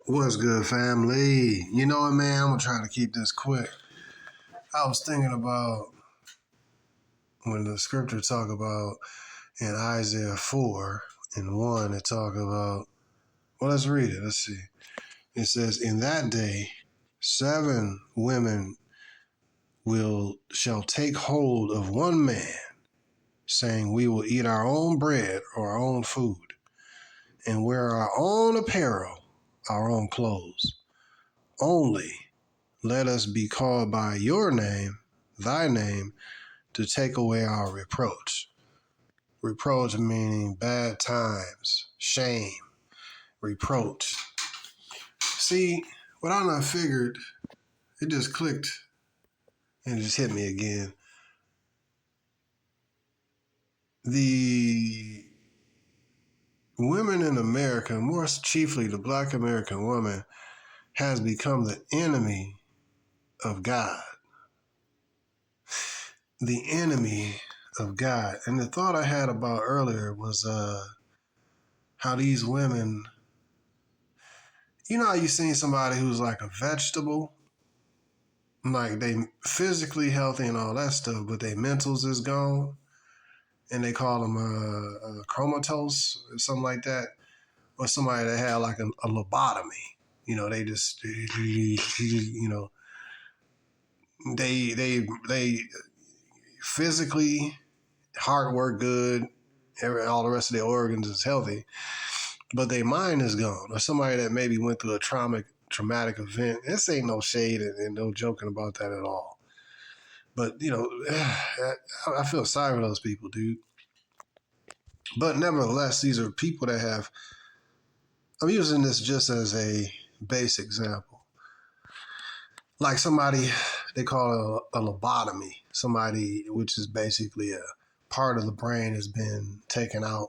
What's good, family? You know what, man? I'm going to try to keep this quick. I was thinking about when the scripture talk about in Isaiah 4 and 1, it talk about, well, let's read it. Let's see. It says, in that day, 7 women shall take hold of one man, saying, we will eat our own bread or our own food, and wear our own apparel, our own clothes. Only let us be called by your name, thy name, to take away our reproach. Reproach meaning bad times, shame, reproach. See, what I done figured, it just clicked and it just hit me again. The women in America, more chiefly the Black American woman, has become the enemy of God. The enemy of God. And the thought I had about earlier was how these women, you know how you seen somebody who's like a vegetable? Like they physically healthy and all that stuff, but their mentals is gone. And they call them comatose or something like that. Or somebody that had like a lobotomy. You know, they just, you know, they physically, heart work good, all the rest of their organs is healthy, but their mind is gone. Or somebody that maybe went through a traumatic event. This ain't no shade and no joking about that at all. But, you know, I feel sorry for those people, dude. But nevertheless, these are people that have, I'm using this just as a base example. Like somebody, they call it a lobotomy. Somebody, which is basically a part of the brain has been taken out,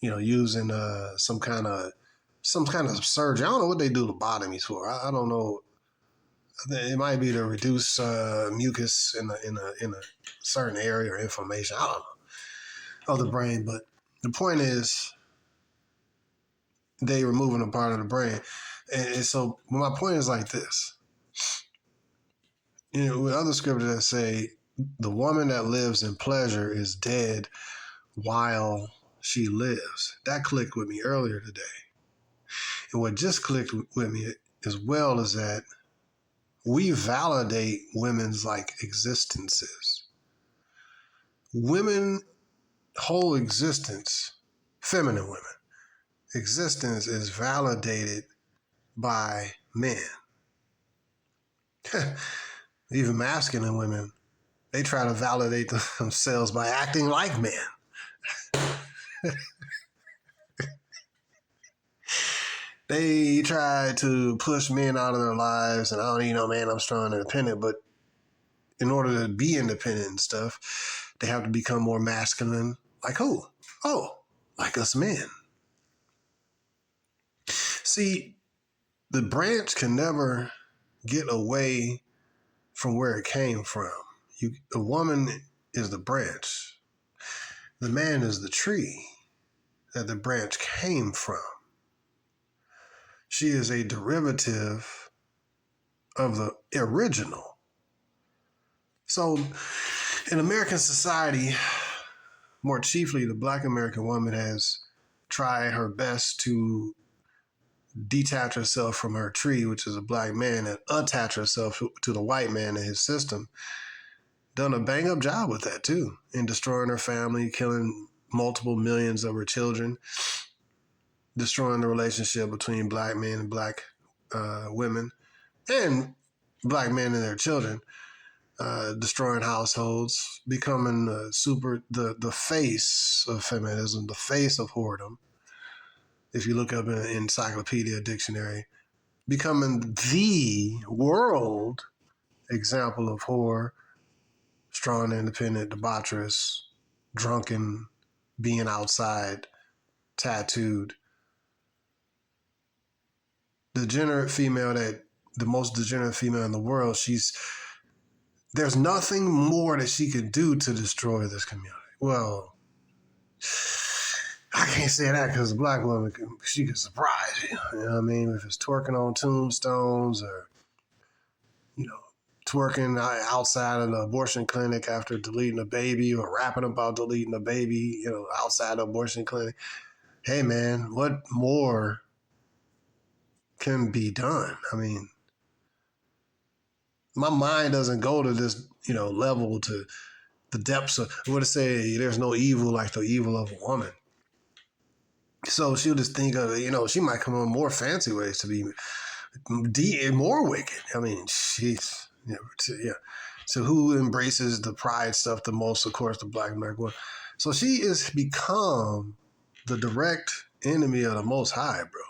you know, using some kind of surgery. I don't know what they do lobotomies for. I don't know. It might be to reduce mucus in a certain area or inflammation. I don't know of the brain, but the point is they removing a part of the brain, and so my point is like this. You know, with other scriptures that say the woman that lives in pleasure is dead while she lives. That clicked with me earlier today. And what just clicked with me as well is that we validate women's like existences. Women, whole existence, feminine women, existence is validated by men. Even masculine women, they try to validate themselves by acting like men. They try to push men out of their lives, and I don't even know, man, I'm strong and independent, but in order to be independent and stuff, they have to become more masculine. Like who? Oh, like us men. See, the branch can never get away from where it came from. The woman is the branch. The man is the tree that the branch came from. She is a derivative of the original. So in American society, more chiefly the Black American woman has tried her best to detach herself from her tree, which is a black man, and attach herself to the white man in his system. Done a bang up job with that too, in destroying her family, killing multiple millions of her children, destroying the relationship between black men and black women, and black men and their children, destroying households, becoming the face of feminism, the face of whoredom. If you look up in an encyclopedia dictionary, becoming the world example of whore, strong, independent, debaucherous, drunken, being outside, tattooed. The most degenerate female in the world, there's nothing more that she can do to destroy this community. Well, I can't say that because a black woman, she could surprise you. You know what I mean? If it's twerking on tombstones or, you know, twerking outside of the abortion clinic after deleting a baby or rapping about deleting a baby, you know, outside the abortion clinic. Hey, man, what more can be done? I mean, my mind doesn't go to this, you know, level, to the depths of what to say. There's no evil like the evil of a woman. So she'll just think of, you know, she might come up with more fancy ways to be more wicked. I mean, she's, you know, yeah. So who embraces the pride stuff the most? Of course, the black American woman. So she is become the direct enemy of the Most High, bro.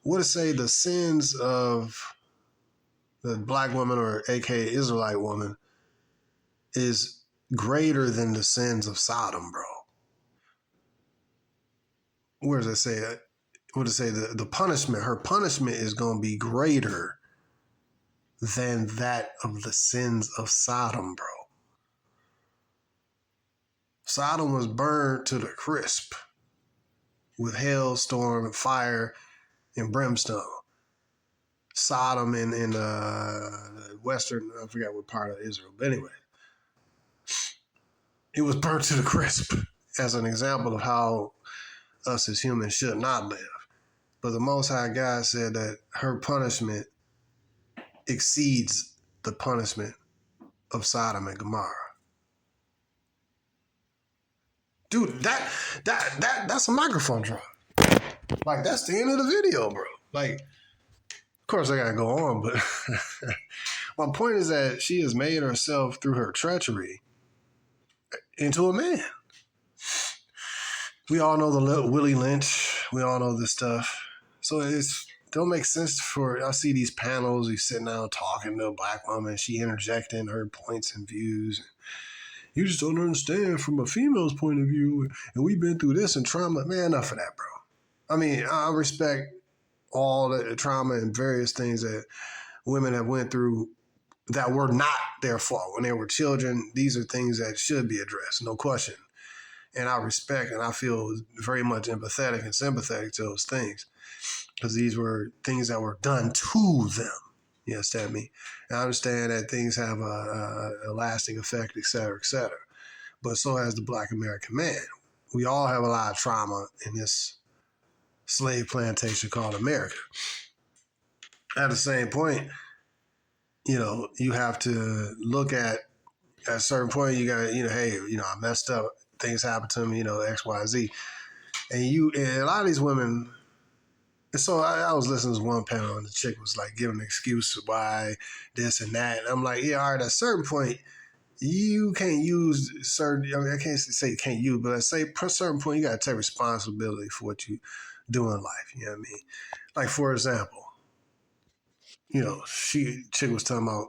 What to say the sins of the black woman, or aka Israelite woman, is greater than the sins of Sodom, bro. Where does it say that? What does it say? The punishment, her punishment is going to be greater than that of the sins of Sodom, bro. Sodom was burned to the crisp with hailstorm and fire and brimstone. Sodom in western, I forgot what part of Israel, but anyway, it was burnt to the crisp as an example of how us as humans should not live. But the Most High God said that her punishment exceeds the punishment of Sodom and Gomorrah. Dude, that's a microphone drop. Like, that's the end of the video, bro. Like, of course I gotta go on, but my point is that she has made herself, through her treachery, into a man. We all know the Willie Lynch. We all know this stuff. So it don't make sense I see these panels, he's sitting down talking to a black woman, she interjecting her points and views. You just don't understand from a female's point of view, and we've been through this and trauma. Man, enough of that, bro. I mean, I respect all the trauma and various things that women have went through that were not their fault. When they were children, these are things that should be addressed, no question. And I respect and I feel very much empathetic and sympathetic to those things, because these were things that were done to them. You understand me? And I understand that things have a lasting effect, et cetera, but so has the black American man. We all have a lot of trauma in this slave plantation called America. At the same point, you know, you have to look at a certain point, you got to, you know, hey, you know, I messed up. Things happen to me, you know, X, Y, Z. And a lot of these women, and so I was listening to one panel and the chick was like giving an excuse why this and that. And I'm like, yeah, all right, at a certain point, you can't use certain, I mean, I can't say you can't use, but I say at a certain point, you got to take responsibility for what you do in life. You know what I mean? Like, for example, you know, chick was talking about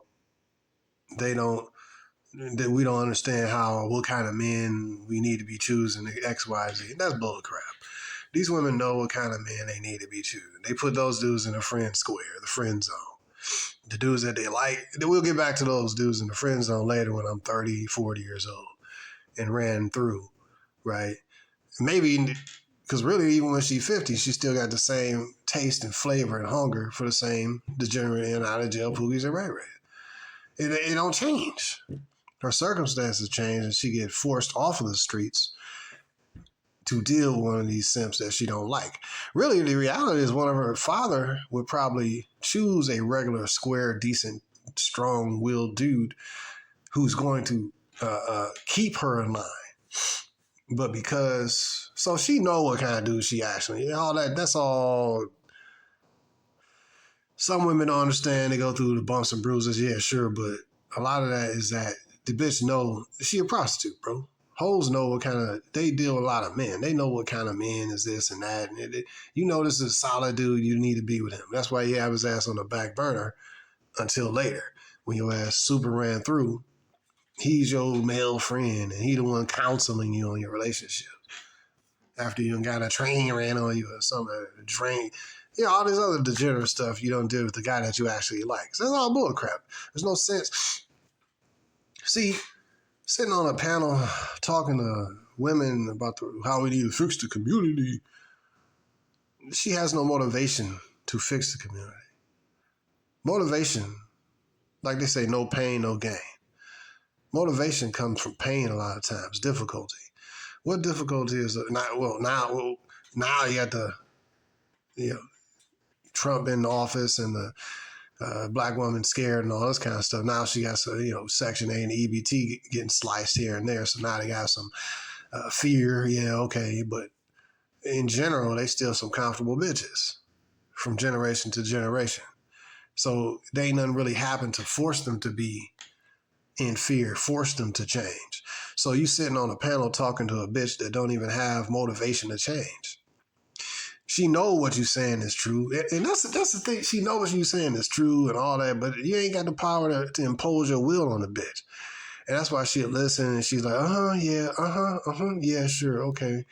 that we don't understand what kind of men we need to be choosing, X, Y, Z. That's bull crap. These women know what kind of men they need to be choosing. They put those dudes in the friend square, the friend zone. The dudes that they like, we'll get back to those dudes in the friend zone later when I'm 30, 40 years old and ran through, right? Maybe, because really even when she's 50, she still got the same taste and flavor and hunger for the same degenerate in, out of jail poogies and ray-ray. It don't change. Her circumstances change and she get forced off of the streets to deal with one of these simps that she don't like. Really, the reality is one of her father would probably choose a regular, square, decent, strong-willed dude who's going to keep her in line. But so she know what kind of dude she actually, all that's all. Some women don't understand. They go through the bumps and bruises. Yeah, sure. But a lot of that is that the bitch know she a prostitute, bro. Hoes know what kind of, they deal with a lot of men. They know what kind of man is this and that. And you know this is a solid dude, you need to be with him. That's why you have his ass on the back burner until later. When your ass super ran through, he's your male friend and he the one counseling you on your relationship. After you got a train ran on you or something, a train, you know, all this other degenerate stuff you don't do with the guy that you actually like. So that's all bull crap. There's no sense. See, sitting on a panel talking to women about how we need to fix the community. She has no motivation to fix the community. Motivation, like they say, no pain, no gain. Motivation comes from pain a lot of times, difficulty. What difficulty is it? Now you got Trump in office and the black woman scared and all this kind of stuff. Now she got some, Section 8 and EBT getting sliced here and there. So now they got some fear. Yeah, okay. But in general, they still some comfortable bitches from generation to generation. So they ain't nothing really happened to force them to be in fear, force them to change. So you sitting on a panel talking to a bitch that don't even have motivation to change. She know what you saying is true. And that's the thing. She know what you saying is true and all that, but you ain't got the power to impose your will on the bitch. And that's why she'll listen and she's like, yeah, sure, okay.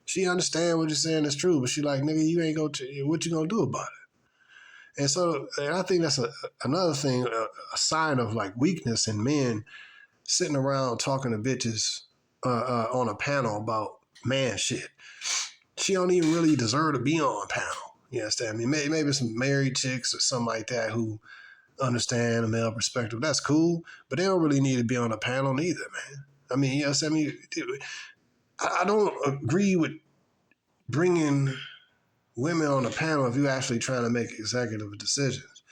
She understand what you're saying is true, but she like, nigga, you ain't what you gonna do about it? And so, and I think that's another thing, a sign of like weakness in men sitting around talking to bitches on a panel about man shit. She don't even really deserve to be on a panel. You understand? I mean, maybe some married chicks or something like that who understand a male perspective. That's cool, but they don't really need to be on a panel neither, man. I mean, yes, I mean, I don't agree with bringing women on a panel if you're actually trying to make executive decisions.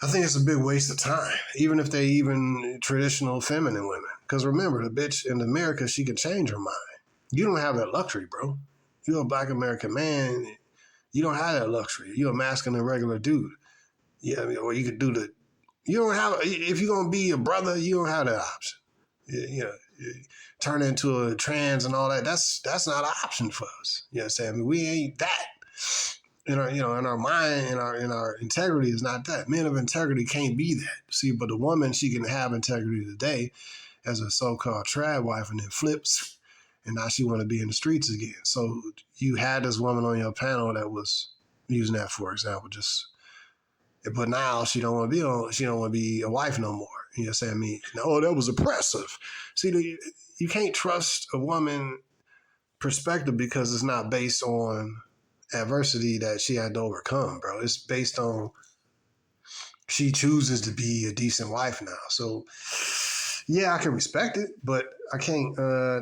I think it's a big waste of time, even if they even traditional feminine women. Because remember, the bitch in America, she can change her mind. You don't have that luxury, bro. You're a black American man. You don't have that luxury. You're a masculine regular dude. Yeah, I mean, or you could do you don't have, if you're going to be a brother, you don't have that option. Turn into a trans and all that. That's not an option for us. You know what I'm saying? I mean, we ain't that. In our mind, in our integrity is not that. Men of integrity can't be that. See, but the woman, she can have integrity today as a so-called trad wife and then flips, and now she want to be in the streets again. So you had this woman on your panel that was using that for example, but now she don't want to be a wife no more. You know what I'm saying? I mean, no, that was oppressive. See, you can't trust a woman perspective because it's not based on adversity that she had to overcome, bro. It's based on she chooses to be a decent wife now. So yeah, I can respect it, but I can't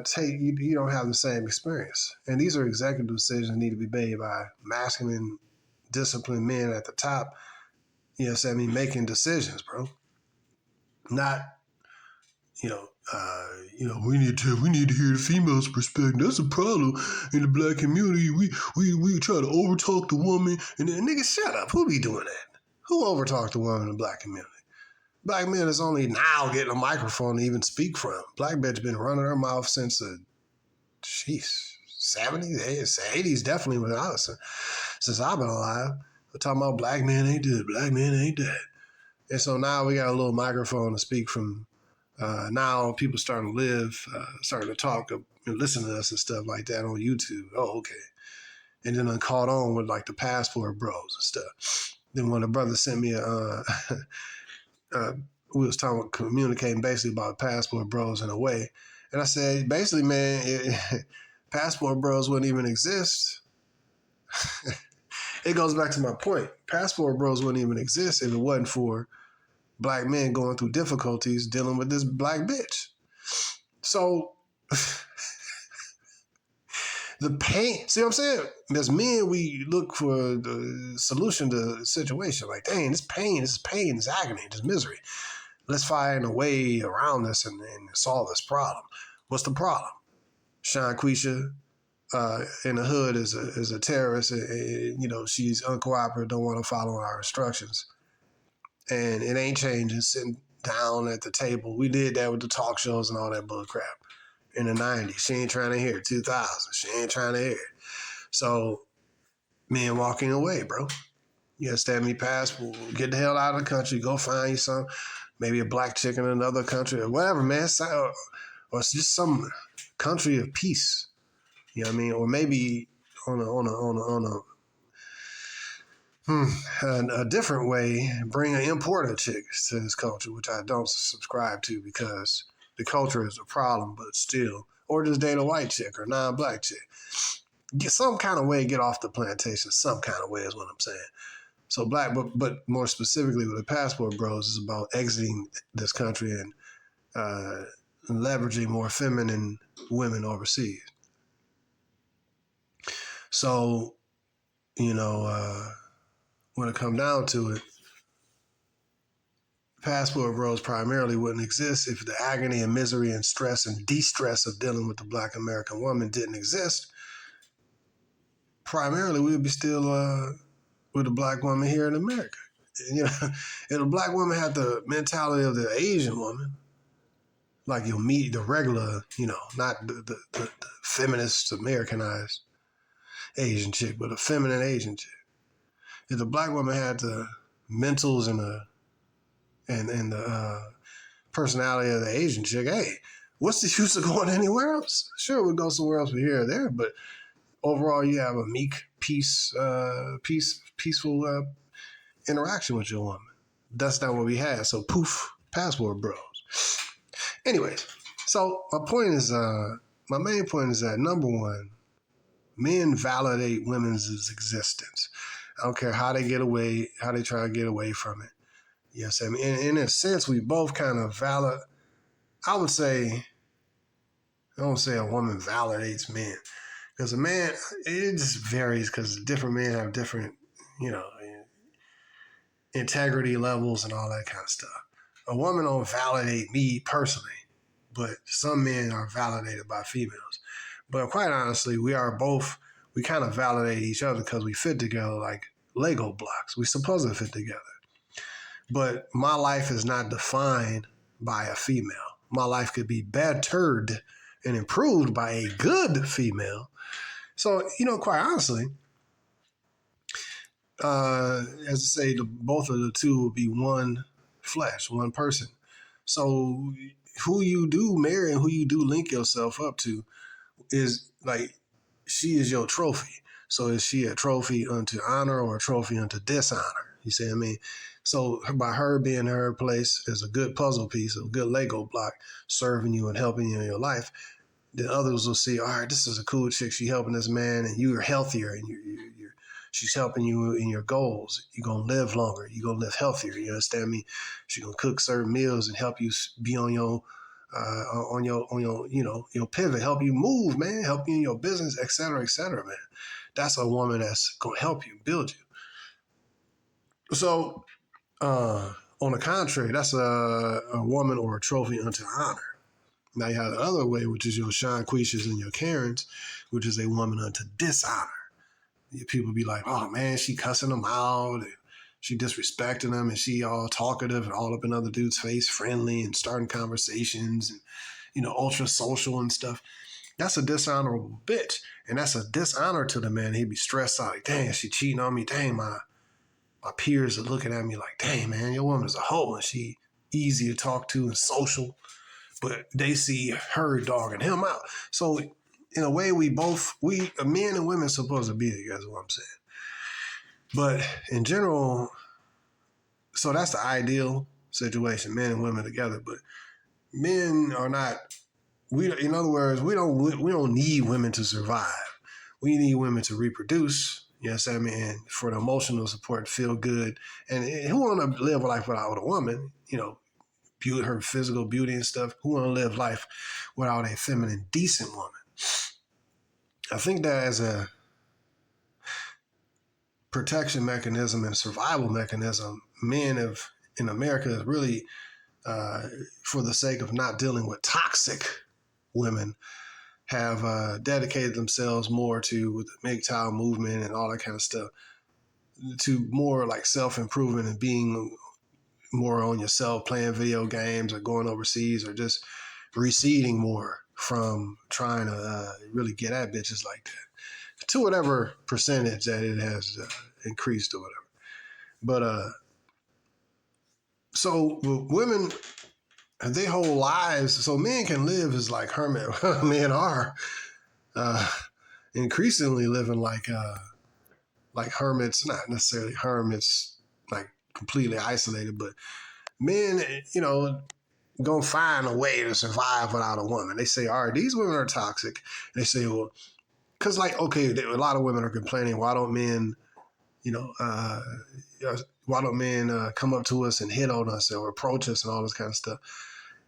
take you don't have the same experience. And these are executive decisions that need to be made by masculine, disciplined men at the top. You know what I'm saying? I mean, making decisions, bro. Not, we need to hear the female's perspective. That's a problem in the black community. We try to overtalk the woman, and then nigga, shut up. Who be doing that? Who overtalk the woman in the black community? Black men is only now getting a microphone to even speak from. Black bitch been running her mouth since the 70s, 80s, definitely when since I've been alive. We're talking about black men ain't this, black men ain't that. And so now we got a little microphone to speak from. Now people starting to live, starting to talk and listen to us and stuff like that on YouTube. Oh, okay. And then I caught on with like the passport bros and stuff. Then when the brother sent me we was talking, communicating basically about passport bros in a way. And I said, basically, man, passport bros wouldn't even exist. It goes back to my point. Passport bros wouldn't even exist if it wasn't for black men going through difficulties dealing with this black bitch. So the pain, see what I'm saying? As men, we look for the solution to the situation. Like, dang, this pain, this agony, this misery. Let's find a way around this and solve this problem. What's the problem? Shanquisha in the hood is a terrorist. She's uncooperative, don't want to follow our instructions. And it ain't changing, sitting down at the table. We did that with the talk shows and all that bull crap in the 90s. She ain't trying to hear it. 2000, she ain't trying to hear it. So, men walking away, bro. You understand me? Passport, get the hell out of the country, go find you some, maybe a black chick in another country or whatever, man. Or it's just some country of peace. You know what I mean? Or maybe on a different way, bring an importer chick to this culture, which I don't subscribe to because the culture is a problem, but still or just date a white chick or non-black chick. Get some kind of way, get off the plantation. Some kind of way is what I'm saying. So but more specifically with the Passport Bros, is about exiting this country and leveraging more feminine women overseas. So, when it comes down to it, Passport Bros primarily wouldn't exist if the agony and misery and stress and de-stress of dealing with the Black American woman didn't exist. Primarily, we would be still with a Black woman here in America. If a Black woman had the mentality of the Asian woman, like you'll meet the regular, not the feminist, Americanized Asian chick, but a feminine Asian chick. If the Black woman had the mentals and the personality of the Asian chick, hey, what's the use of going anywhere else? Sure, we'll go somewhere else from here or there, but overall, you have a meek, peaceful interaction with your woman. That's not what we had. So poof, Passport Bros. Anyways, so my main point is that, number one, men validate women's existence. I don't care how they try to get away from it. Yes, I mean, in a sense, we both kind of I would say, I don't say a woman validates men. Because a man, it just varies because different men have different, integrity levels and all that kind of stuff. A woman don't validate me personally, but some men are validated by females. But quite honestly, we kind of validate each other because we fit together like Lego blocks. We're supposed to fit together. But my life is not defined by a female. My life could be bettered and improved by a good female. So, quite honestly, as I say, both of the two will be one flesh, one person. So who you do marry and who you do link yourself up to is like, she is your trophy. So is she a trophy unto honor or a trophy unto dishonor? You see what I mean? So by her being her place as a good puzzle piece, a good Lego block, serving you and helping you in your life, then others will see, all right, this is a cool chick. She's helping this man, and you are healthier, and she's helping you in your goals. You're gonna live longer. You're gonna live healthier. You understand me? She's gonna cook certain meals and help you be on your pivot, help you move, man, help you in your business, et cetera, man. That's a woman that's gonna help you, build you. So, on the contrary, that's a woman or a trophy unto honor. Now you have the other way, which is your Sean Quishas and your Karens, which is a woman unto dishonor. People be like, oh man, she cussing them out, and she disrespecting them, and she all talkative and all up in other dudes' face, friendly and starting conversations and, ultra social and stuff. That's a dishonorable bitch. And that's a dishonor to the man. He'd be stressed out, like, dang, she cheating on me. Dang, my peers are looking at me like, dang, man, your woman is a hoe and she easy to talk to and social. But they see her dogging him out. So in a way, men and women are supposed to be together, is what I'm saying. But in general, so that's the ideal situation, men and women together. But men are not, in other words, we don't need women to survive. We need women to reproduce, yes, I mean, for the emotional support, feel good. And who want to live a life without a woman, her physical beauty and stuff? Who want to live life without a feminine, decent woman? I think that as a protection mechanism and survival mechanism, men in America have really, for the sake of not dealing with toxic women, have dedicated themselves more to the mgtow movement and all that kind of stuff, to more like self-improvement and being more on yourself, playing video games or going overseas or just receding more from trying to really get at bitches like that, to whatever percentage that it has increased or whatever. But so women, their whole lives, so men can live as like hermit. Men are increasingly living like hermits, not necessarily hermits, like completely isolated, but men, gonna find a way to survive without a woman. They say, all right, these women are toxic. And they say, well, because like, okay, a lot of women are complaining, why don't men, why don't men come up to us and hit on us or approach us and all this kind of stuff?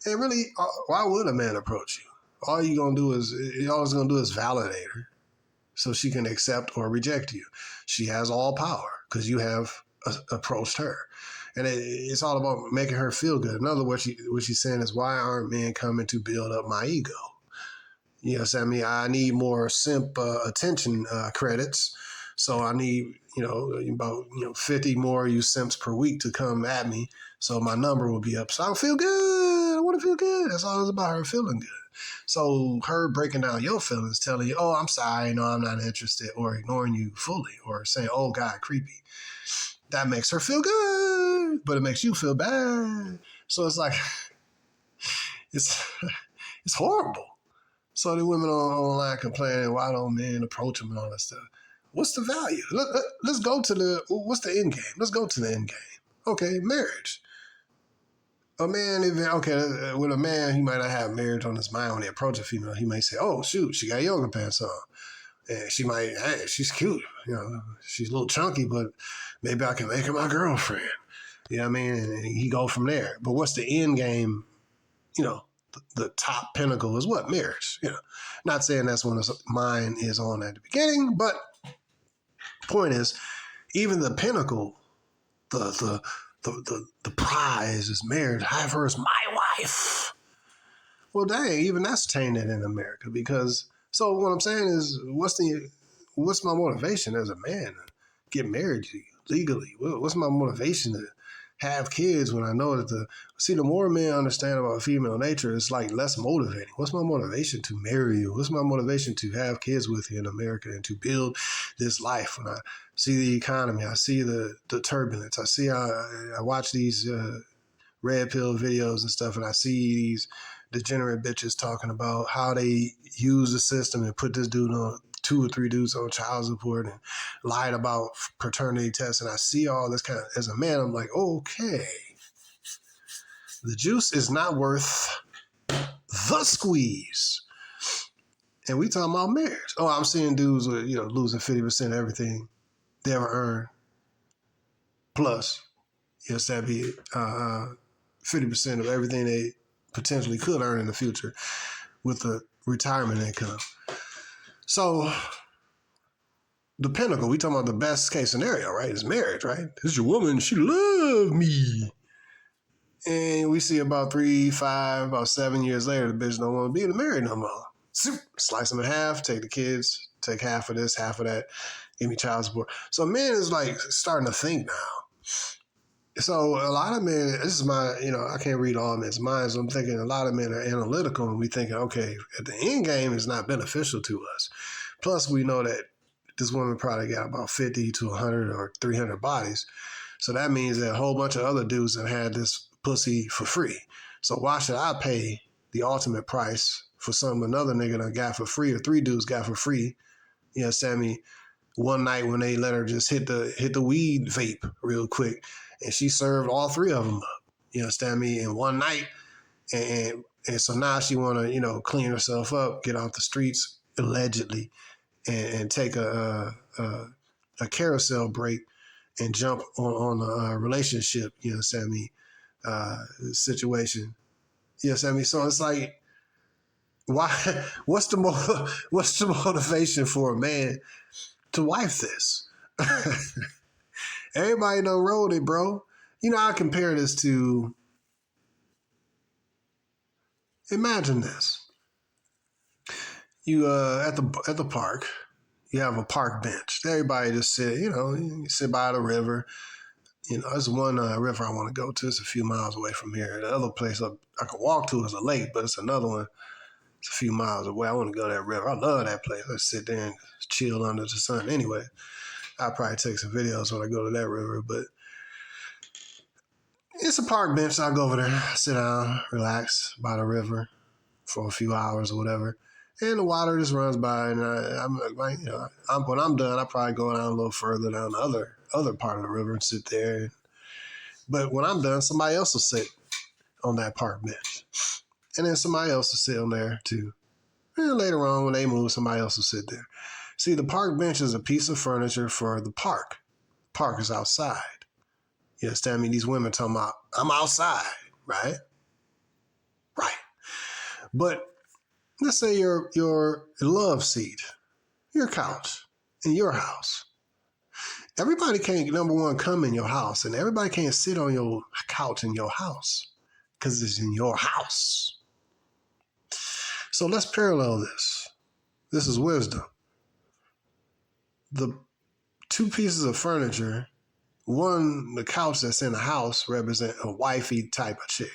And really, why would a man approach you? All you're gonna do is validate her so she can accept or reject you. She has all power because you have approached her. And it's all about making her feel good. In other words, what she's saying is, why aren't men coming to build up my ego? You know what I mean? I need more simp attention credits. So I need, about 50 more you simps per week to come at me. So my number will be up. So I feel good. I want to feel good. That's all it's about, her feeling good. So her breaking down your feelings, telling you, oh, I'm sorry, no, I'm not interested, or ignoring you fully, or saying, oh, God, creepy. That makes her feel good, but it makes you feel bad. So it's like, it's horrible. So the women online complaining, why don't men approach them and all that stuff? What's the value? Let's go to what's the end game? Let's go to the end game. Okay, marriage. A man, with a man, he might not have marriage on his mind when they approach a female. He might say, oh, shoot, she got yoga pants on. And she might, hey, she's cute. She's a little chunky, but maybe I can make her my girlfriend. You know what I mean? And he go from there. But what's the end game? The top pinnacle is what? Marriage. Not saying that's when his mind is on at the beginning, but point is, even the pinnacle, the prize is marriage. Have her as my wife. Well, dang, even that's tainted in America because. So what I'm saying is, what's my motivation as a man to get married to you legally? What's my motivation to have kids when I know that the more men understand about female nature, it's like less motivating. What's my motivation to marry you? What's my motivation to have kids with you in America and to build this life? When I see the economy, I see the turbulence, I watch these red pill videos and stuff, and I see these degenerate bitches talking about how they use the system and put this dude on 2 or 3 dudes on child support and lied about paternity tests. And I see all this kind of, as a man, I'm like, okay, the juice is not worth the squeeze. And we talking about marriage. Oh, I'm seeing dudes with, losing 50% of everything they ever earn. Plus, that'd be 50% of everything they potentially could earn in the future with the retirement income. So the pinnacle, we talking about the best case scenario, right? Is marriage, right? This is your woman, she love me. And we see about 7 years later, the bitch don't want to be married no more. Slice them in half, take the kids, take half of this, half of that, give me child support. So men is like starting to think now. So a lot of men, this is my, I can't read all men's minds. I'm thinking a lot of men are analytical and we thinking, okay, at the end game, it's not beneficial to us. Plus, we know that this woman probably got about 50 to 100 or 300 bodies. So that means that a whole bunch of other dudes have had this pussy for free. So why should I pay the ultimate price for another nigga that got for free or 3 dudes got for free? Sammy, one night when they let her just hit the weed vape real quick. And she served all 3 of them up, in one night. And so now she want to, clean herself up, get off the streets, allegedly, and take a carousel break and jump on a relationship, situation. So it's like, why? What's the motivation for a man to wife this? Everybody done rolled it, bro. I compare this to, imagine this. You at the park, you have a park bench. Everybody just sit, you sit by the river. There's one river I want to go to. It's a few miles away from here. The other place I could walk to is a lake, but it's another one. It's a few miles away. I want to go to that river. I love that place. Let's sit there and chill under the sun. Anyway, I'll probably take some videos when I go to that river, but it's a park bench. I'll go over there, sit down, relax by the river for a few hours or whatever. And the water just runs by, and I'm like, when I'm done, I probably go down a little further down the other part of the river and sit there. But when I'm done, somebody else will sit on that park bench. And then somebody else will sit on there too. And later on, when they move, somebody else will sit there. See, the park bench is a piece of furniture for the park. Park is outside. You understand me? These women talking about, I'm outside, right? Right. But let's say your love seat, your couch in your house. Everybody can't, number one, come in your house, and everybody can't sit on your couch in your house because it's in your house. So let's parallel this. This is wisdom. The two pieces of furniture, one, the couch that's in the house represent a wifey type of chick.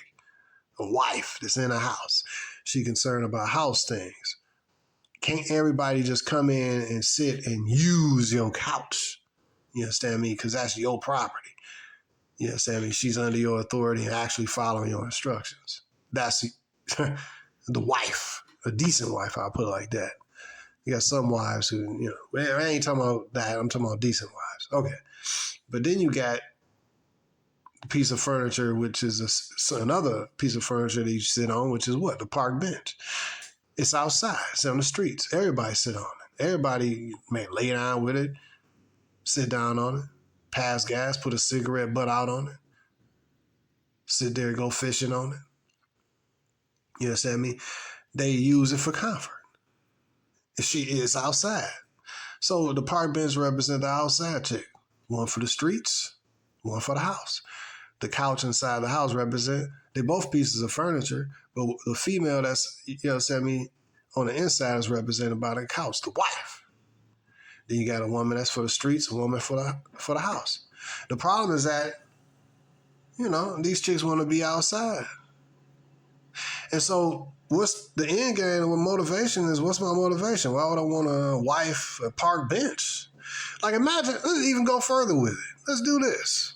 A wife that's in a house. She concerned about house things. Can't everybody just come in and sit and use your couch? You understand me? Because that's your property. You understand me? She's under your authority and actually following your instructions. That's the wife, a decent wife, I'll put it like that. You got some wives who, I ain't talking about that. I'm talking about decent wives. Okay. But then you got a piece of furniture, which is another piece of furniture that you sit on, which is what? The park bench. It's outside. It's on the streets. Everybody sit on it. Everybody may lay down with it, sit down on it, pass gas, put a cigarette butt out on it, sit there and go fishing on it. You understand me? They use it for comfort. She is outside. So the park bench represents the outside chick. One for the streets, one for the house. The couch inside the house represent, they're both pieces of furniture, but the female that's, on the inside is represented by the couch, the wife. Then you got a woman that's for the streets, a woman for the house. The problem is that, these chicks want to be outside. And so what's the end game? What motivation is? What's my motivation? Why would I want a wife, a park bench? Like imagine, let's even go further with it. Let's do this.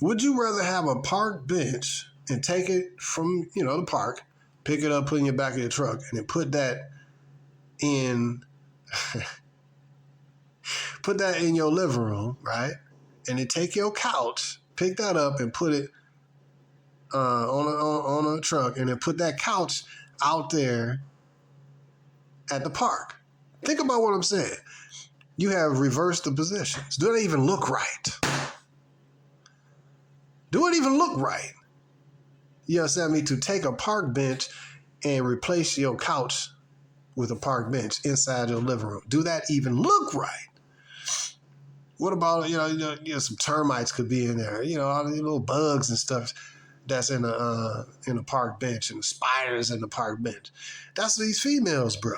Would you rather have a park bench and take it from, the park, pick it up, put it in your back of your truck, and then put that in your living room, right? And then take your couch, pick that up and put it on a truck, and then put that couch out there at the park. Think about what I'm saying. You have reversed the positions. Do it even look right? Do it even look right? You understand me? To take a park bench and replace your couch with a park bench inside your living room. Do that even look right? What about, some termites could be in there, all the little bugs and stuff that's in a park bench, and the spiders in the park bench. That's these females, bro.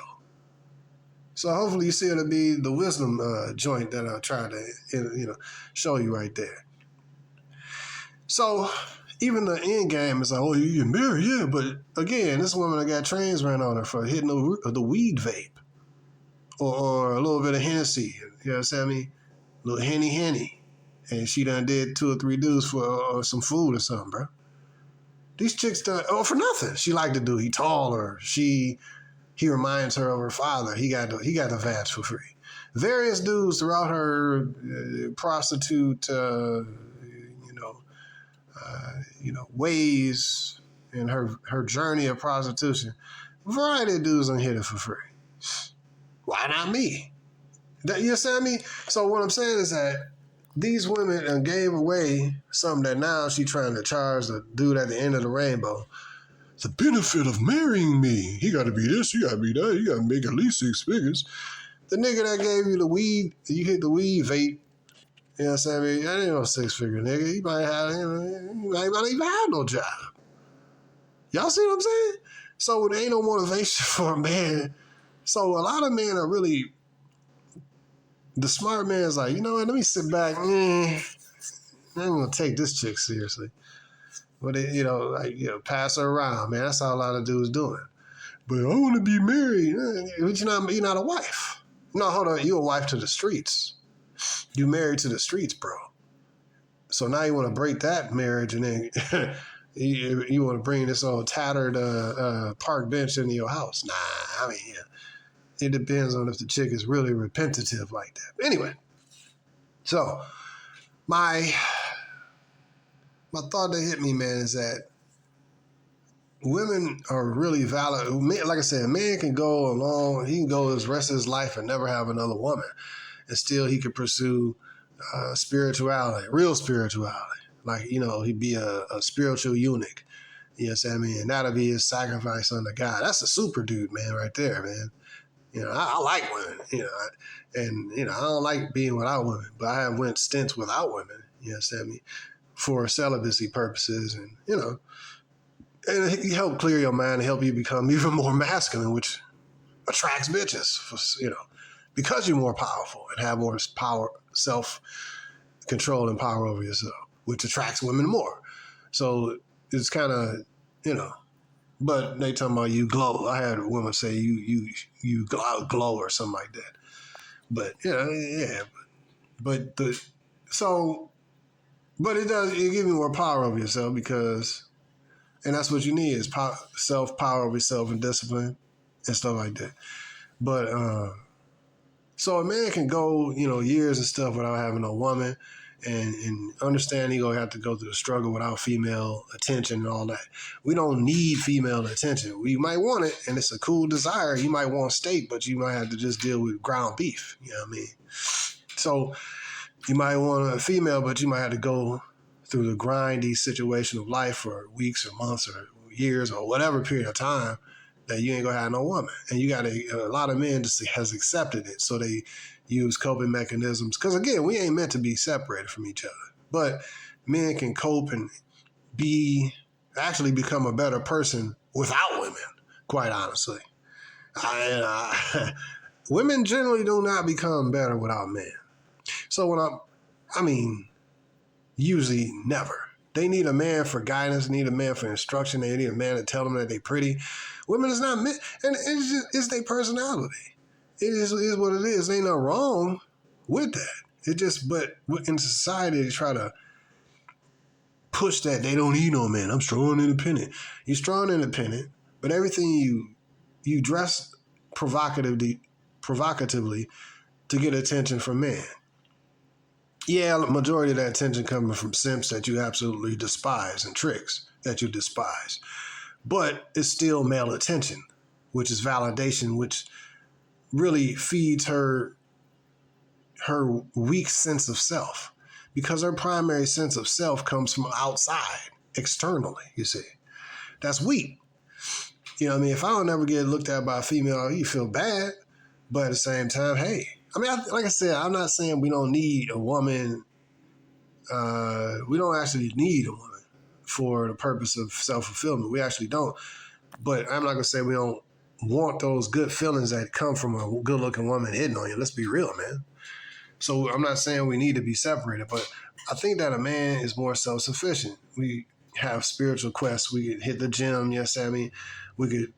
So hopefully you see it'll be the wisdom joint that I'm trying to, show you right there. So even the end game is like, oh, you get married, yeah. But again, this woman that got trains ran on her for hitting the weed vape or a little bit of Hennessy. You know what I'm saying? A little henny. And she done did 2 or 3 dudes for some food or something, bro. These chicks done, for nothing. She like the dude. He taller. He reminds her of her father. He got the vats for free. Various dudes throughout her prostitute, ways in her journey of prostitution. A variety of dudes done hit her for free. Why not me? You understand me? So what I'm saying is that these women gave away something that now she trying to charge the dude at the end of the rainbow. The benefit of marrying me. He got to be this, he got to be that, he got to make at least 6 figures. The nigga that gave you the weed, you hit the weed vape, you know what I'm saying? That ain't no 6-figure nigga. He might not even have no job. Y'all see what I'm saying? So there ain't no motivation for a man. So a lot of men are really, the smart man is like, you know what, let me sit back. I'm going to take this chick seriously. But, pass her around, man. That's how a lot of dudes doing. But I want to be married. But you're not a wife. No, hold on. You're a wife to the streets. You married to the streets, bro. So now you want to break that marriage, and then you want to bring this old tattered park bench into your house. Nah, it depends on if the chick is really repentative like that. Anyway, so my my thought that hit me, man, is that women are really valid. Like I said, a man can go along, he can go his rest of his life and never have another woman, and still he could pursue spirituality, real spirituality. Like, he'd be a spiritual eunuch. You know what I'm saying? And that'll be his sacrifice unto God. That's a super dude, man, right there, man. I like women, and I don't like being without women, but I have went stints without women, you know what I'm saying, for celibacy purposes, and, and it help clear your mind and help you become even more masculine, which attracts bitches, because you're more powerful and have more power, self-control and power over yourself, which attracts women more. So it's kind of, but they talking about you glow. I had a woman say you glow or something like that. But yeah. But it does. It gives you more power over yourself and that's what you need is power over yourself and discipline and stuff like that. But so a man can go years and stuff without having a woman. And understand you're going to have to go through the struggle without female attention and all that. We don't need female attention. We might want it, and it's a cool desire. You might want steak, but you might have to just deal with ground beef. You know what I mean? So you might want a female, but you might have to go through the grindy situation of life for weeks or months or years or whatever period of time that you ain't going to have no woman. And you got a lot of men just has accepted it. So they use coping mechanisms. Because, again, we ain't meant to be separated from each other. But men can cope and actually become a better person without women, quite honestly. Women generally do not become better without men. So usually never. They need a man for guidance, need a man for instruction, they need a man to tell them that they're pretty. Women is not meant, and it's their personality. It is what it is. There ain't nothing wrong with that. But in society, they try to push that they don't need no man. I'm strong and independent. You're strong and independent, but everything you dress provocatively to get attention from men. Yeah, the majority of that attention coming from simps that you absolutely despise and tricks that you despise. But it's still male attention, which is validation, which really feeds her weak sense of self, because her primary sense of self comes from outside, externally, you see. That's weak. If I don't ever get looked at by a female, you feel bad, but at the same time, hey, like I said, I'm not saying we don't need a woman. We don't actually need a woman for the purpose of self-fulfillment. We actually don't. But I'm not going to say we don't want those good feelings that come from a good-looking woman hitting on you. Let's be real, man. So I'm not saying we need to be separated, but I think that a man is more self-sufficient. We have spiritual quests. We could hit the gym, yes, I mean. We could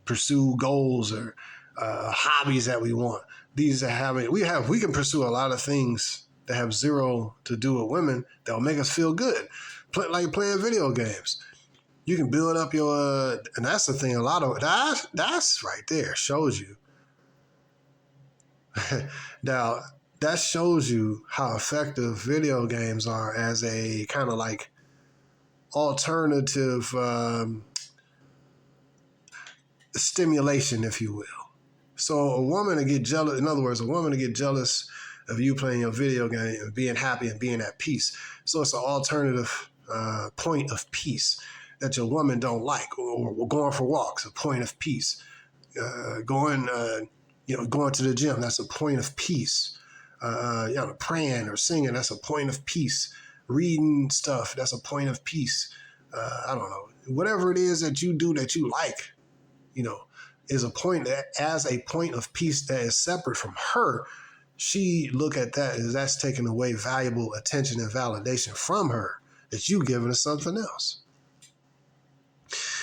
pursue goals or hobbies that we want. We can pursue a lot of things that have zero to do with women that will make us feel good. Like playing video games. You can build up and that's the thing, a lot of that's right there, shows you. Now, that shows you how effective video games are as a kind of like alternative stimulation, if you will. So a woman to get jealous, in other words, a woman to get jealous of you playing your video game and being happy and being at peace. So it's an alternative point of peace that your woman don't like, or going for walks, a point of peace. Going to the gym, that's a point of peace. Praying or singing, that's a point of peace. Reading stuff, that's a point of peace. I don't know. Whatever it is that you do that you like, is a point of peace that is separate from her. She look at that as that's taking away valuable attention and validation from her that you giving to something else.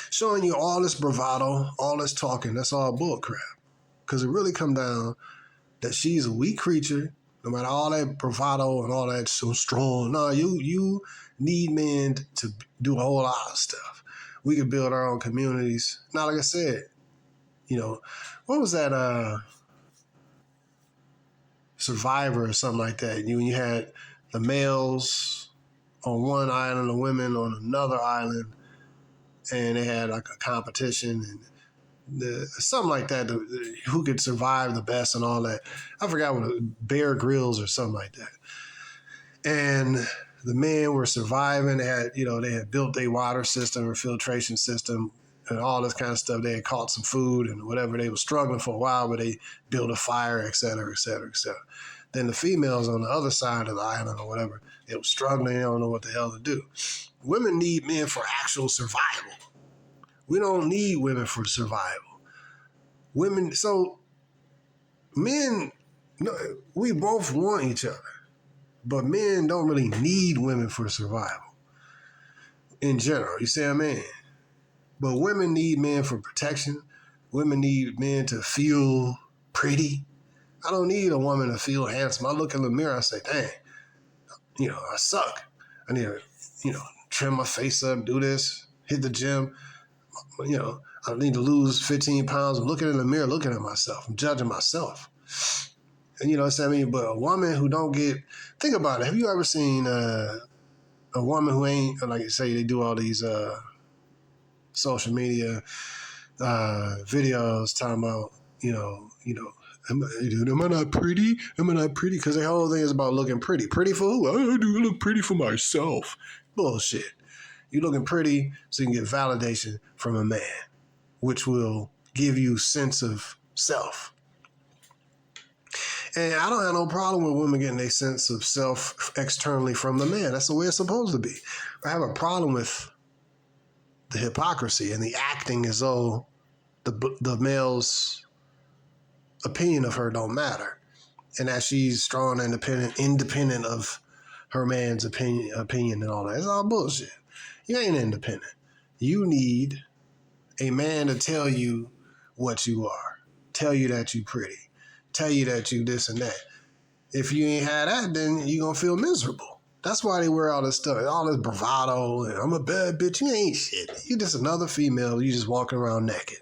Showing you all this bravado, all this talking, that's all bull crap. Because it really come down that she's a weak creature, no matter all that bravado and all that so strong. No, you need men to do a whole lot of stuff. We can build our own communities. Now, like I said, what was that Survivor or something like that? You had the males on one island, the women on another island, and they had like a competition and something like that, who could survive the best and all that. I forgot what, Bear Grylls or something like that. And the men were surviving. They had built their water system or filtration system and all this kind of stuff. They had caught some food and whatever. They were struggling for a while, but they built a fire, et cetera, et cetera, et cetera. Then the females on the other side of the island or whatever, they were struggling. They don't know what the hell to do. Women need men for actual survival. We don't need women for survival. So men, we both want each other, but men don't really need women for survival in general. You see what I mean? But women need men for protection. Women need men to feel pretty. I don't need a woman to feel handsome. I look in the mirror, I say, dang, I suck. I need to, trim my face up, do this, hit the gym. I need to lose 15 pounds. I'm looking in the mirror, looking at myself. I'm judging myself. And but a woman who don't think about it. Have you ever seen a woman who ain't, like you say, they do all these social media videos talking about, am I not pretty? Am I not pretty? Because the whole thing is about looking pretty. Pretty for who? I do look pretty for myself. Bullshit. You're looking pretty so you can get validation from a man, which will give you sense of self. And I don't have no problem with women getting a sense of self externally from the man. That's the way it's supposed to be. I have a problem with the hypocrisy and the acting as though the male's opinion of her don't matter, and that she's strong and independent of her man's opinion and all that. It's all bullshit. You ain't independent. You need a man to tell you what you are, tell you that you pretty, tell you that you this and that. If you ain't had that, then you gonna feel miserable. That's why they wear all this stuff, all this bravado, and I'm a bad bitch. You ain't shit. You just another female. You just walking around naked.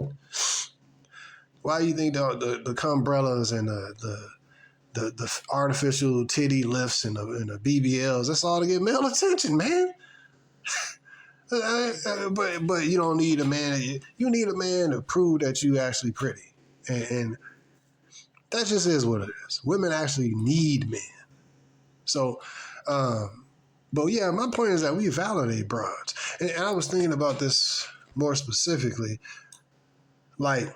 Why do you think the umbrellas and the artificial titty lifts and the BBLs, that's all to get male attention, man? But you don't need a man. You need a man to prove that you actually pretty. And that just is what it is. Women actually need men. So, but yeah, my point is that we validate broads. And I was thinking about this more specifically. Like,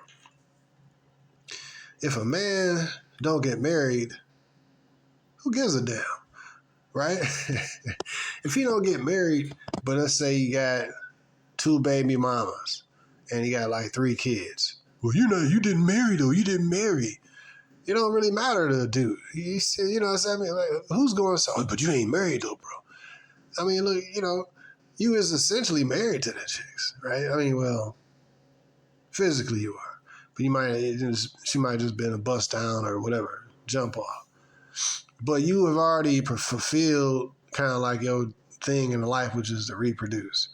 if a man don't get married, who gives a damn, right? If he don't get married, but let's say you got 2 baby mamas and you got like 3 kids. Well, you didn't marry though. You didn't marry. It don't really matter to the dude. You know what I'm saying? Like, who's going to say, but you ain't married though, bro. I mean, look, you is essentially married to the chicks, right? I mean, well, physically you are. But she might just been a bust down or whatever, jump off. But you have already fulfilled kind of like your thing in life, which is to reproduce.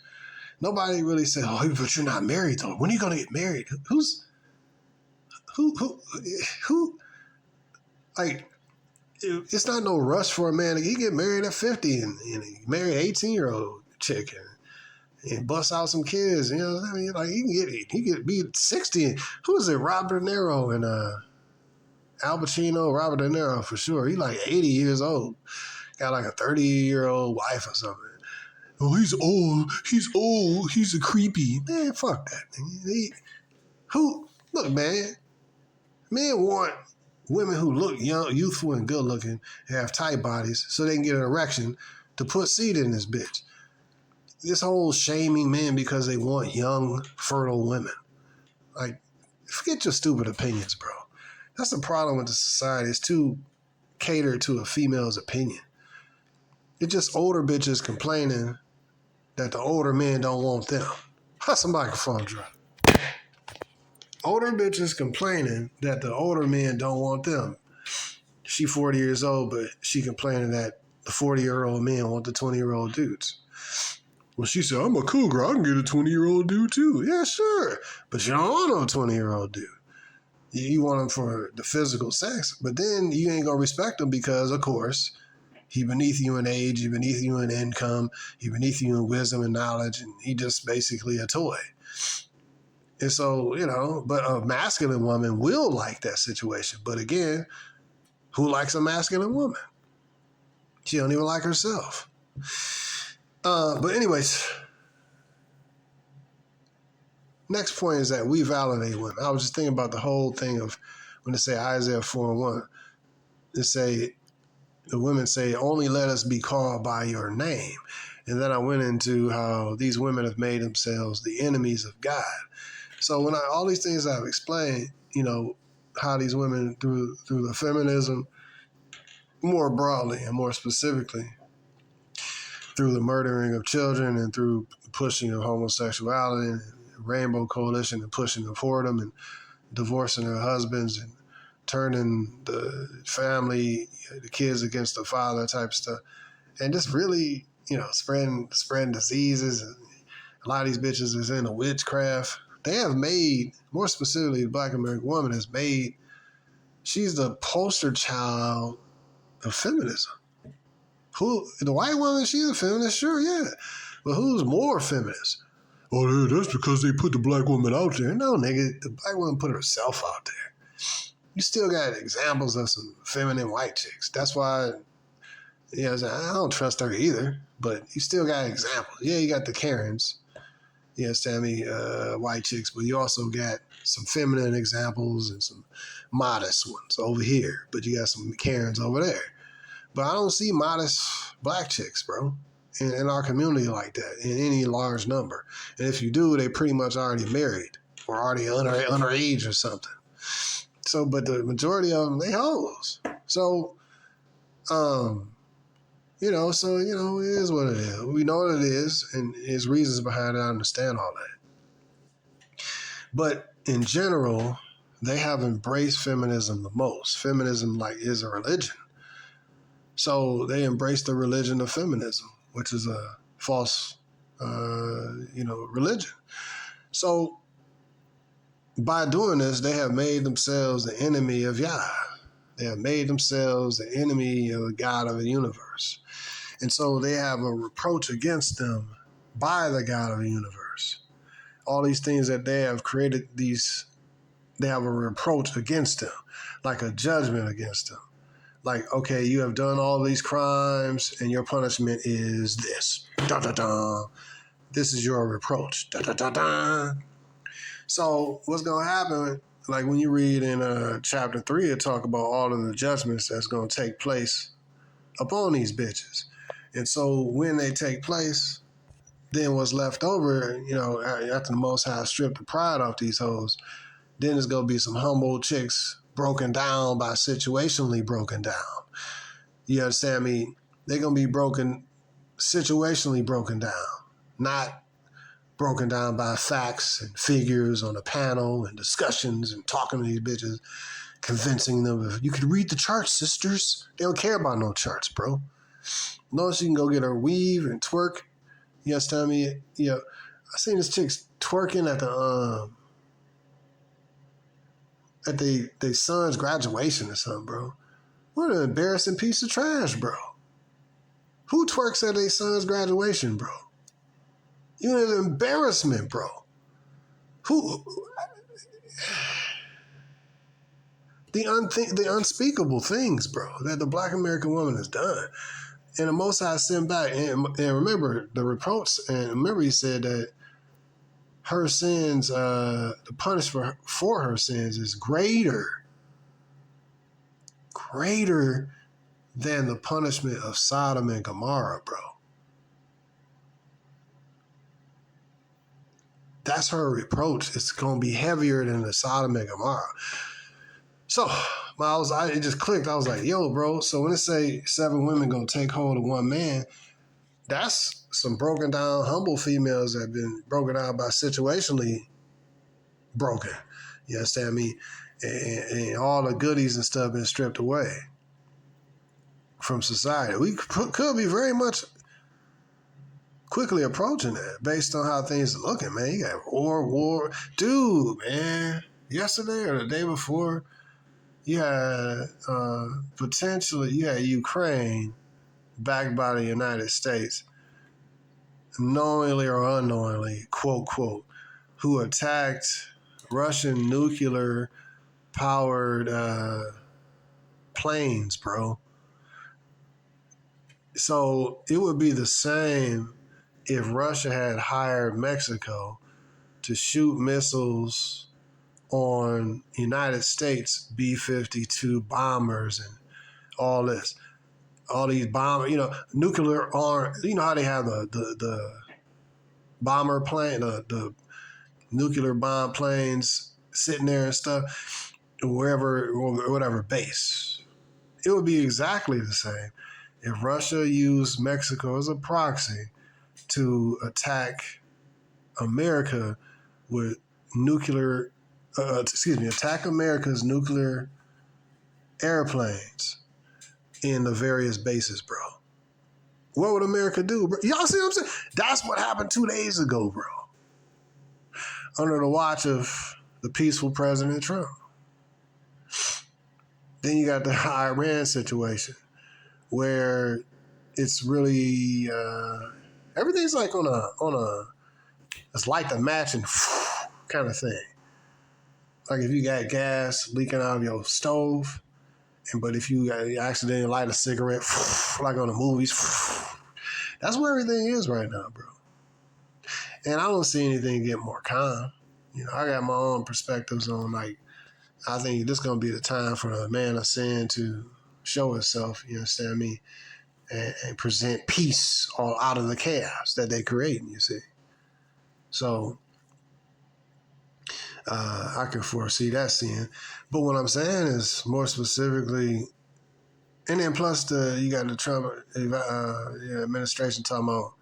Nobody really said, oh, but you're not married though. When are you going to get married? Who? Like, it's not no rush for a man. He get married at 50 and he marry an 18-year-old chick and bust out some kids. You know what I mean? Like, he could be 60. Who is it? Robert De Niro and Al Pacino, Robert De Niro for sure. He's like 80 years old. Got like a 30-year-old wife or something. Oh, he's old. He's old. He's a creepy. Man, fuck that. Look, man. Men want women who look young, youthful, and good looking, and have tight bodies so they can get an erection to put seed in this bitch. This whole shaming men because they want young, fertile women. Like, forget your stupid opinions, bro. That's the problem with the society. It's too catered to a female's opinion. It's just older bitches complaining that the older men don't want them. How's the microphone drop? Older bitches complaining that the older men don't want them. She 40 years old, but she complaining that the 40-year-old men want the 20-year-old dudes. Well, she said, I'm a cougar. I can get a 20-year-old dude too. Yeah, sure. But you don't want no 20-year-old dude. You want him for the physical sex, but then you ain't going to respect him because, of course, He beneath you in age, he beneath you in income, he beneath you in wisdom and knowledge, and he just basically a toy. And so, but a masculine woman will like that situation. But again, who likes a masculine woman? She don't even like herself. But anyways, next point is that we validate women. I was just thinking about the whole thing of when they say Isaiah 4:1, the women say, only let us be called by your name. And then I went into how these women have made themselves the enemies of God. So when all these things I've explained, how these women through the feminism, more broadly and more specifically, through the murdering of children and through pushing of homosexuality and Rainbow Coalition and pushing of whoredom and divorcing their husbands and turning the family, the kids against the father type stuff. And just really, spreading diseases. And a lot of these bitches is into witchcraft. They have made, more specifically, the Black American woman has made, she's the poster child of feminism. The white woman, she's a feminist, sure, yeah. But who's more feminist? Oh, that's because they put the black woman out there. No, nigga, the black woman put herself out there. You still got examples of some feminine white chicks. That's why, I don't trust her either. But you still got examples. Yeah, you got the Karens. You understand me? White chicks. But you also got some feminine examples and some modest ones over here. But you got some Karens over there. But I don't see modest black chicks, bro, in our community like that, in any large number. And if you do, they pretty much already married or already underage or something. So, but the majority of them, they hoes. So, it is what it is. We know what it is, and there's reasons behind it. I understand all that. But in general, they have embraced feminism the most. Feminism, is a religion. So they embrace the religion of feminism, which is a false, religion. So by doing this, they have made themselves the enemy of Yah. They have made themselves the enemy of the God of the universe. And so they have a reproach against them by the God of the universe. All these things that they have created, they have a reproach against them, like a judgment against them. Like, okay, you have done all these crimes and your punishment is this. Da, da, da. This is your reproach. Da, da, da, da. So what's going to happen, like when you read in chapter 3, it talk about all of the judgments that's going to take place upon these bitches. And so when they take place, then what's left over, after the Most High stripped the pride off these hoes, then there's going to be some humble chicks broken down by situationally broken down. You understand me? They're going to be situationally broken down, not broken down by facts and figures on a panel and discussions and talking to these bitches, convincing them of, you could read the charts, sisters. They don't care about no charts, bro. Notice you can go get her weave and twerk. You understand me? I seen this chick twerking at their son's graduation or something, bro. What an embarrassing piece of trash, bro. Who twerks at their son's graduation, bro? You're an embarrassment, bro. The unspeakable things, bro, that the Black American woman has done. And the Most High sent back, and remember the reproach, and remember he said that her sins, the punishment for her sins is greater than the punishment of Sodom and Gomorrah, bro. That's her reproach. It's going to be heavier than the Sodom and Gomorrah. So, it just clicked. I was like, yo, bro, so when it say 7 women going to take hold of 1 man, that's some broken down, humble females that have been broken down by situationally broken. You understand me? And all the goodies and stuff been stripped away from society. We could be very much quickly approaching that based on how things are looking, man. You got war. Dude, man. Yesterday or the day before, you had potentially, you had Ukraine backed by the United States, knowingly or unknowingly, quote, quote, who attacked Russian nuclear powered planes, bro. So it would be the same if Russia had hired Mexico to shoot missiles on United States B-52 bombers and all this. All these bombers, nuclear armed, how they have the bomber plane, the nuclear bomb planes sitting there and stuff, wherever, or whatever base. It would be exactly the same if Russia used Mexico as a proxy to attack America with attack America's nuclear airplanes in the various bases, bro. What would America do, bro? Y'all see what I'm saying? That's what happened 2 days ago, bro. Under the watch of the peaceful President Trump. Then you got the Iran situation where it's really everything's like on a it's like the matching kind of thing. Like if you got gas leaking out of your stove, but if you accidentally light a cigarette, like on the movies, that's where everything is right now, bro. And I don't see anything get more calm. I got my own perspectives on, I think this is going to be the time for the man of sin to show himself, you understand me, and present peace all out of the chaos that they create, you see. So I can foresee that sin. But what I'm saying is more specifically, and then plus you got the Trump administration talking about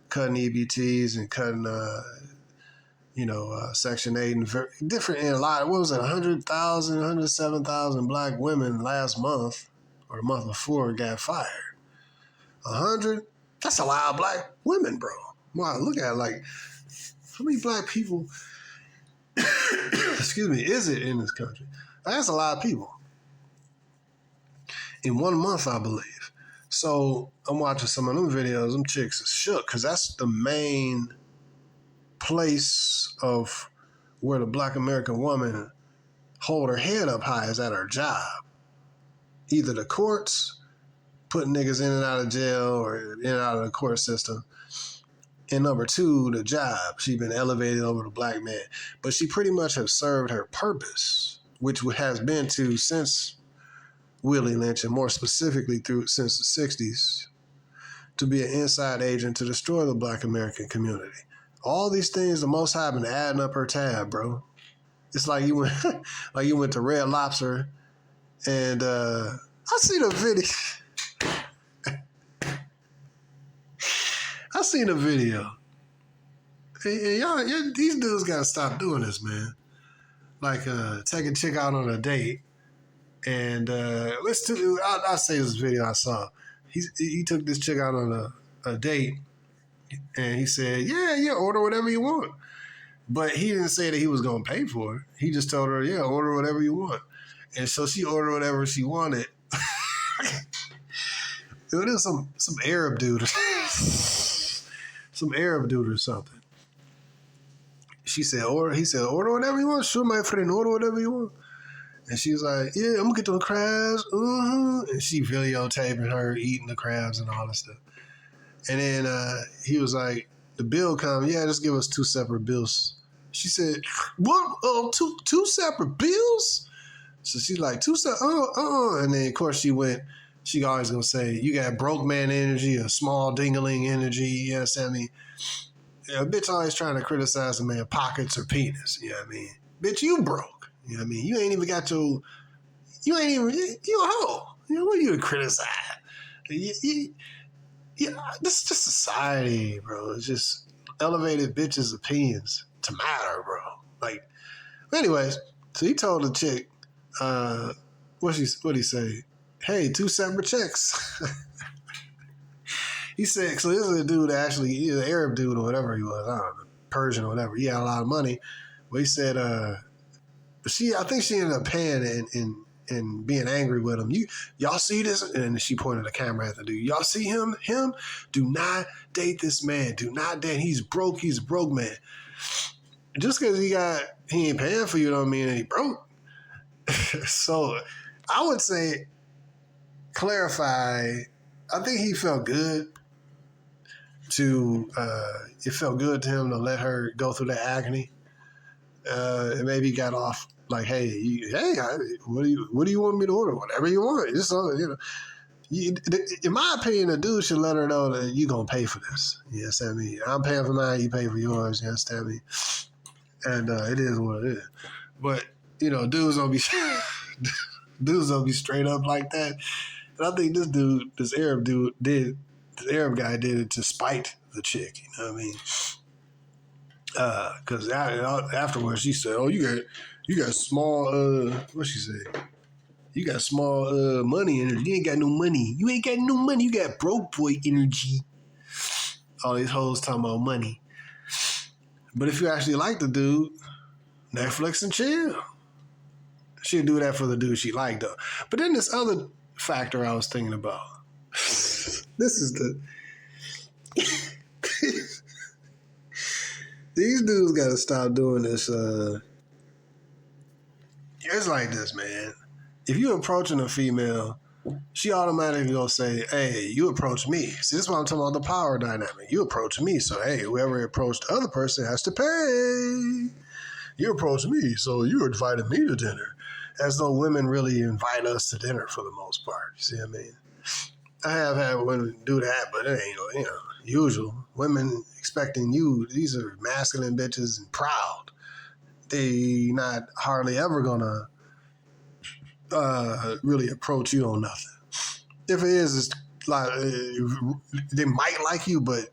cutting EBTs and cutting, Section 8 and different in a lot. What was it? 100,000, 107,000 black women last month or the month before got fired. 100? That's a lot of black women, bro. Wow, look at it, how many black people excuse me, is it in this country? That's a lot of people. In 1 month, I believe. So I'm watching some of them videos. Them chicks are shook because that's the main place of where the black American woman hold her head up high is at her job. Either the courts, putting niggas in and out of jail or in and out of the court system. And number 2, the job. She's been elevated over the black man. But she pretty much has served her purpose, which has been to, since Willie Lynch, and more specifically since the 60s, to be an inside agent to destroy the black American community. All these things, the Most High been adding up her tab, bro. It's like you went to Red Lobster, and I seen a video. I seen a video. And y'all, these dudes gotta stop doing this, man. Take a chick out on a date, and I'll say this video I saw. He took this chick out on a date, and he said, yeah, order whatever you want. But he didn't say that he was gonna pay for it. He just told her, yeah, order whatever you want. And so she ordered whatever she wanted. It was some Arab dude. Some Arab dude or something. He said, order whatever you want. Sure, my friend, order whatever you want. And she's like, yeah, I'm gonna get those crabs. And she videotaping her eating the crabs and all that stuff. And then he was like, the bill comes, yeah, just give us 2 separate bills. She said, what? Two separate bills? So she's like, 2 separate, And then, of course, she always gonna say, you got broke man energy or small dingling energy, you understand me? A bitch always trying to criticize a man's pockets or penis, you know what I mean? Bitch, you broke, you know what I mean? You ain't even you a hoe. What are you to criticize? This is just society, bro. It's just elevated bitches' opinions to matter, bro. Anyways, so he told the chick, what'd he say? Hey, 2 separate checks. He said, so this is a dude he's an Arab dude or whatever he was, I don't know, Persian or whatever. He had a lot of money. But he said, I think she ended up paying and being angry with him. Y'all see this? And she pointed the camera at the dude. Y'all see him? Do not date this man. Do not date. He's broke. He's a broke man. Just because he ain't paying for you don't mean that he broke. So I would say clarify. I think he felt good it felt good to him to let her go through that agony. And maybe he got off like, hey, what do you want me to order? Whatever you want. It's all, in my opinion, a dude should let her know that you gonna pay for this. You understand me? I'm paying for mine, you pay for yours. You understand me? And it is what it is. But dudes don't be straight up like that. And I think this Arab guy did it to spite the chick. You know what I mean? Because afterwards she said, "Oh, you got small what she said? You got small money energy. You ain't got no money. You ain't got no money. You got broke boy energy." All these hoes talking about money. But if you actually like the dude, Netflix and chill. She'll do that for the dude she liked though. But then this other factor I was thinking about. This is these dudes got to stop doing this. It's like this, man. If you approaching a female, she automatically gonna say, "Hey, you approach me." See, this is what I'm talking about, the power dynamic. You approach me, so hey, whoever approached the other person has to pay. You approach me, so you invited me to dinner. As though women really invite us to dinner for the most part. You see what I mean? I have had women do that, but it ain't, usual. Women expecting you, these are masculine bitches and proud. They not hardly ever gonna really approach you on nothing. If it is, it's like they might like you, but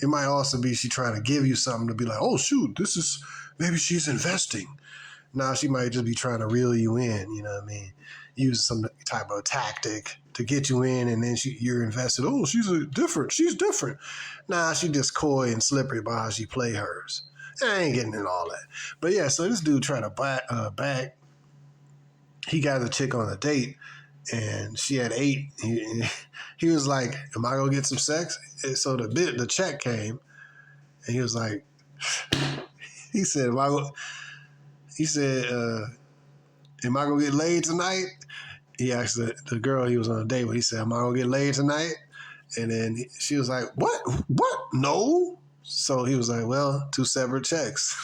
it might also be she trying to give you something to be like, oh shoot, maybe she's investing. Now she might just be trying to reel you in, you know what I mean? Use some type of tactic to get you in, and then you're invested. Oh, she's different. Nah, she just coy and slippery about how she play hers. I ain't getting into all that. But yeah, so this dude tried to back. He got the chick on a date, and she had 8. He was like, "Am I gonna get some sex?" And so the check came, and he was like, he said, "Am I gonna get laid tonight?" He asked the girl he was on a date with. He said, "Am I gonna get laid tonight?" And then she was like, "What? No." So he was like, "Well, 2 separate checks."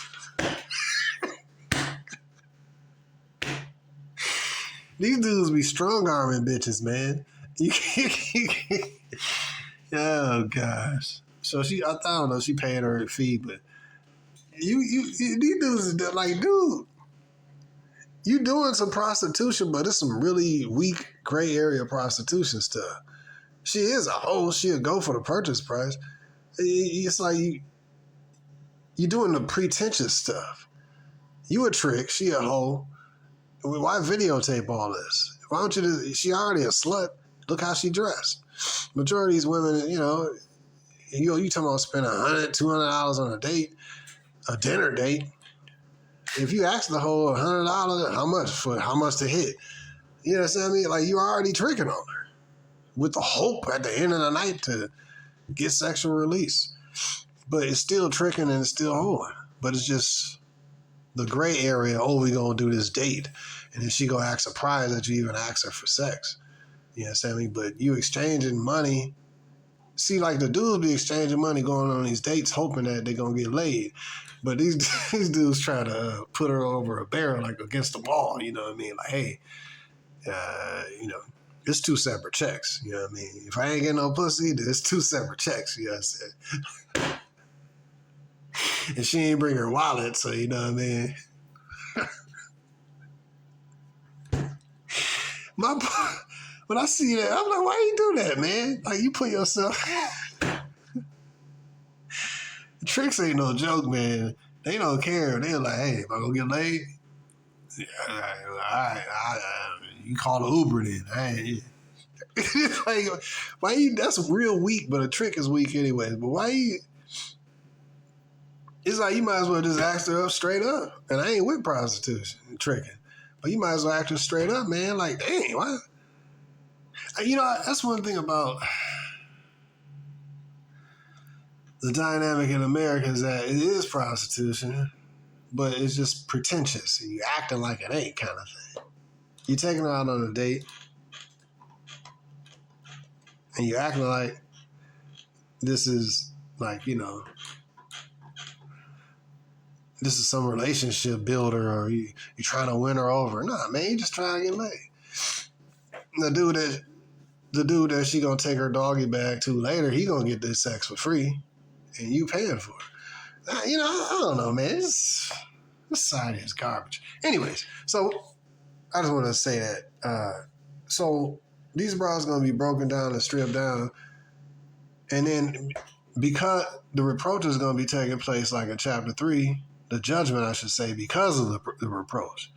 These dudes be strong-arming bitches, man. Oh, gosh. So I don't know, she paid her fee, but these dudes are like, dude, you doing some prostitution, but it's some really weak gray area prostitution stuff. She is a hoe. She'll go for the purchase price. It's like you doing the pretentious stuff. You a trick. She a hoe. Why videotape all this? Why don't you she already a slut. Look how she dressed. Majority of these women, you talking about spending $100, $200 on a dinner date. If you ask the whole $100, how much to hit? You know what I mean? Like, you already tricking on her with the hope at the end of the night to get sexual release. But it's still tricking and it's still hoeing. But it's just the gray area. Oh, we gonna do this date, and then she gonna act surprised that you even ask her for sex. You know what I mean? But you exchanging money. See, like the dudes be exchanging money going on these dates, hoping that they're gonna get laid. But these dudes try to put her over a barrel, like against the wall. You know what I mean? Like, hey, it's 2 separate checks. You know what I mean? If I ain't getting no pussy, it's 2 separate checks. You know what I'm saying? And she ain't bring her wallet, so you know what I mean? When I see that, I'm like, why you do that, man? Like, you put yourself... Tricks ain't no joke, man. They don't care. They're like, hey, am I gonna get laid? Yeah, all right, you call the Uber then. Like, why you? That's real weak, but a trick is weak anyway. But why you? It's like you might as well just ask her up straight up. And I ain't with prostitution, tricking. Well, you might as well act it straight up, man. Like, dang, what? You know, that's one thing about the dynamic in America is that it is prostitution, but it's just pretentious. And you acting like it ain't kind of thing. You taking her out on a date, and you acting like this is like, you know, this is some relationship builder, or you trying to win her over. Nah, man, you just trying to get laid. The dude that she gonna take her doggy bag to later, he gonna get this sex for free, and you paying for it. You know, I don't know, man. This society is garbage. Anyways, so I just want to say that. So these bras gonna be broken down and stripped down, and then because the reproach is gonna be taking place like in chapter 3, the judgment, I should say, because of the reproach.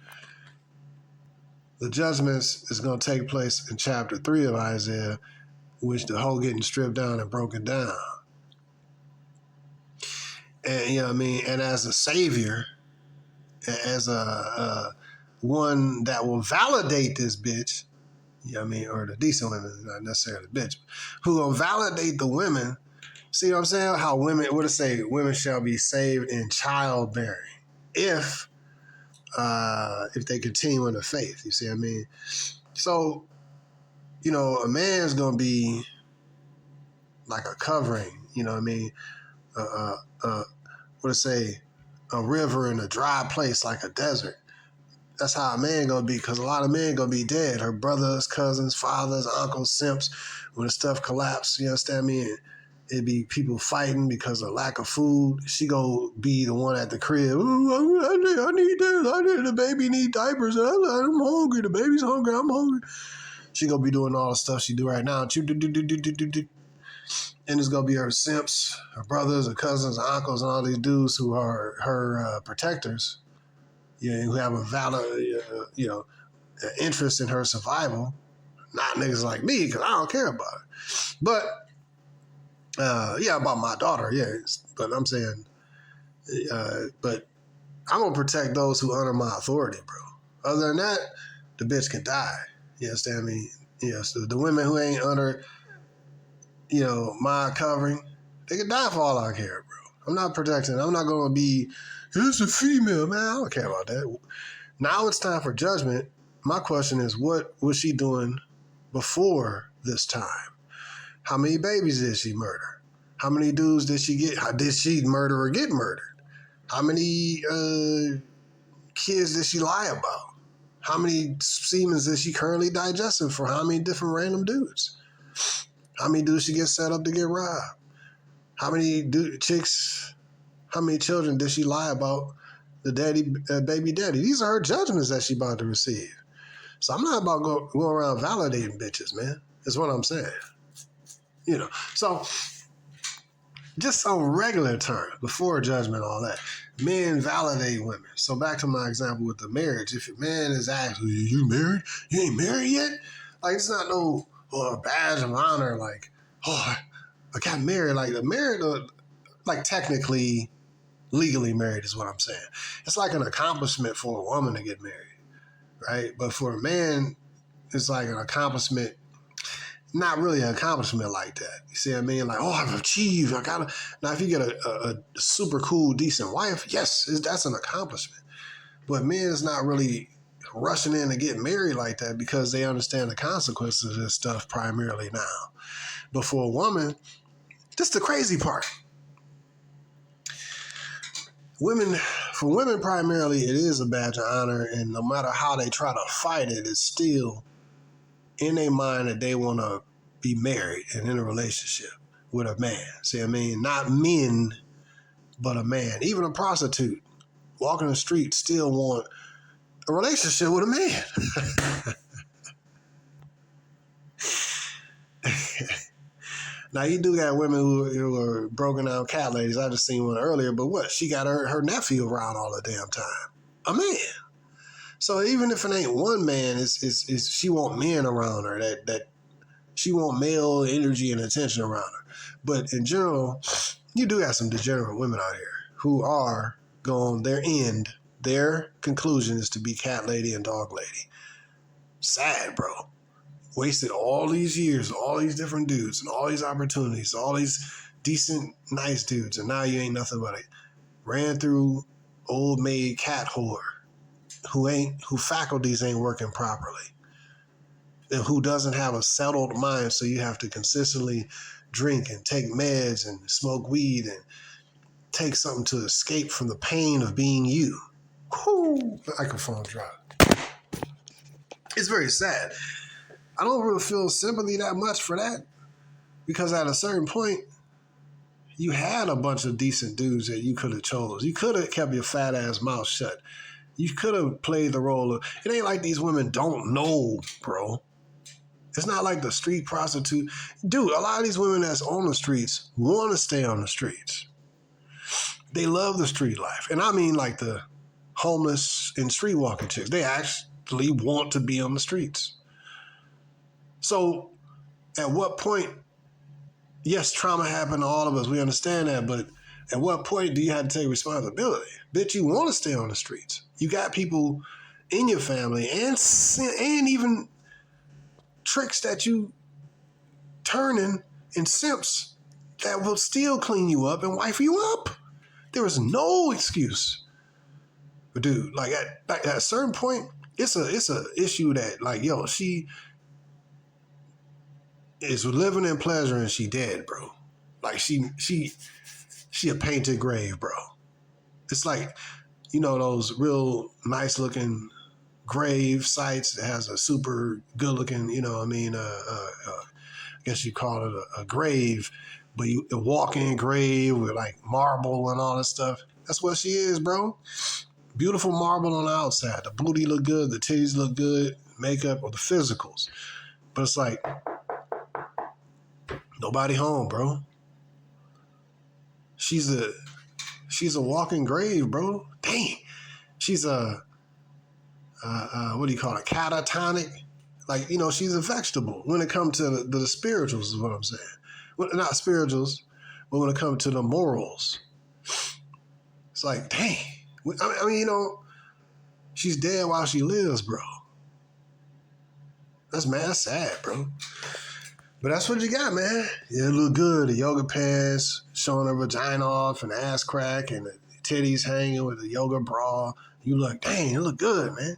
The judgments is going to take place in chapter 3 of Isaiah, which the whole getting stripped down and broken down. And, you know what I mean? And as a savior, as a one that will validate this bitch, you know what I mean? Or the decent women, not necessarily the bitch, who will validate the women. See what I'm saying? How women, what it say? Women shall be saved in childbearing if they continue in the faith. You see what I mean? So, you know, a man's going to be like a covering, you know what I mean? What it say? A river in a dry place like a desert. That's how a man going to be, because a lot of men going to be dead. Her brothers, cousins, fathers, uncles, simps, when the stuff collapse, you understand me? It'd be people fighting because of lack of food. She gonna be the one at the crib. Ooh, I need this. The baby need diapers. I'm hungry. The baby's hungry. I'm hungry. She gonna be doing all the stuff she do right now. And it's gonna be her simps, her brothers, her cousins, her uncles, and all these dudes who are her protectors. You know, who have a valid, interest in her survival. Not niggas like me, because I don't care about it. But about my daughter, yes. But I'm saying, but I'm going to protect those who honor my authority, bro. Other than that, the bitch can die. You understand me? Yes, the women who ain't under, my covering, they can die for all I care, bro. I'm not protecting. I'm not going to be, it's a female, man. I don't care about that. Now it's time for judgment. My question is, what was she doing before this time? How many babies did she murder? How many dudes did she get? How did she murder or get murdered? How many kids did she lie about? How many semens is she currently digesting for how many different random dudes? How many dudes she get set up to get robbed? How many how many children did she lie about the baby daddy? These are her judgments that she about to receive. So I'm not about going around validating bitches, man. That's what I'm saying. So just on regular terms, before judgment, all that, men validate women. So back to my example with the marriage. If a man is asked, you married? You ain't married yet? Like, it's not no badge of honor. Like, I got married. Like, the married, like technically, legally married is what I'm saying. It's like an accomplishment for a woman to get married, right? But for a man, it's like an accomplishment. Not really an accomplishment like that. You see what I mean? Like, I've achieved. Now, if you get a super cool, decent wife, yes, that's an accomplishment. But men is not really rushing in to get married like that because they understand the consequences of this stuff primarily now. But for a woman, just the crazy part. For women primarily, it is a badge of honor, and no matter how they try to fight it, it's still in their mind that they want to be married and in a relationship with a man. See what I mean? Not men, but a man. Even a prostitute walking the street still want a relationship with a man. Now, you do got women who are broken down cat ladies. I just seen one earlier, but what? She got her nephew around all the damn time. A man. So even if it ain't one man, it's she want men around her, that she want male energy and attention around her. But in general, you do have some degenerate women out here who are going their end Their conclusion is to be cat lady and dog lady. Sad, bro. Wasted all these years, all these different dudes, and all these opportunities, all these decent, nice dudes, and now you ain't nothing but a ran through old maid cat whore who faculties ain't working properly, and who doesn't have a settled mind, so you have to consistently drink and take meds and smoke weed and take something to escape from the pain of being you. Whoo, the microphone dropped. It's very sad. I don't really feel sympathy that much for that, because at a certain point, you had a bunch of decent dudes that you could have chose. You could have kept your fat ass mouth shut. You could have played the role of, it ain't like these women don't know, bro. It's not like the street prostitute. Dude, a lot of these women that's on the streets want to stay on the streets. They love the street life. And I mean like the homeless and street walking chicks. They actually want to be on the streets. So at what point, yes, trauma happened to all of us. We understand that. But at what point do you have to take responsibility? Bitch, you want to stay on the streets. You got people in your family and even tricks that you turning in simps that will still clean you up and wife you up. There is no excuse. But dude, like at a certain point, it's a issue that, like, yo, she is living in pleasure and she dead, bro. Like she a painted grave, bro. It's like, you know, those real nice looking grave sites that has a super good looking, you know what I mean, I guess you call it a grave, but a walk-in grave with like marble and all this stuff. That's what she is, bro. Beautiful marble on the outside. The booty look good, the titties look good, makeup, or the physicals. But it's like, nobody home, bro. She's a walking grave, bro. Dang. She's a what do you call it? Catatonic. Like, you know, she's a vegetable when it comes to the spirituals, is what I'm saying. Well, not spirituals, but when it comes to the morals. It's like, dang. I mean, you know, she's dead while she lives, bro. That's mad sad, bro. But that's what you got, man. Yeah, it look good. The yoga pants, showing her vagina off and ass crack and the titties hanging with the yoga bra. You look, dang, it look good, man.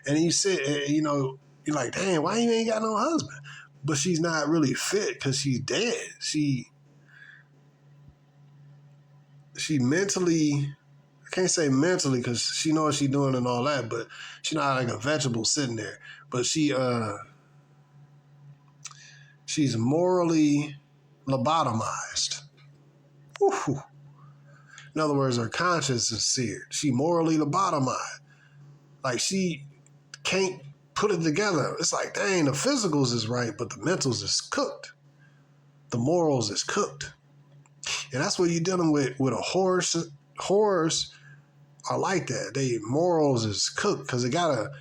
And then you sit, you know, you're like, dang, why you ain't got no husband? But she's not really fit because she's dead. She mentally, I can't say mentally because she knows what she's doing and all that, but she's not like a vegetable sitting there. But she's morally lobotomized. Woo. In other words, her conscience is seared. She morally lobotomized. Like, she can't put it together. It's like, dang, the physicals is right, but the mentals is cooked. The morals is cooked. And that's what you're dealing with a horse. Whores are like that. They morals is cooked because they gotta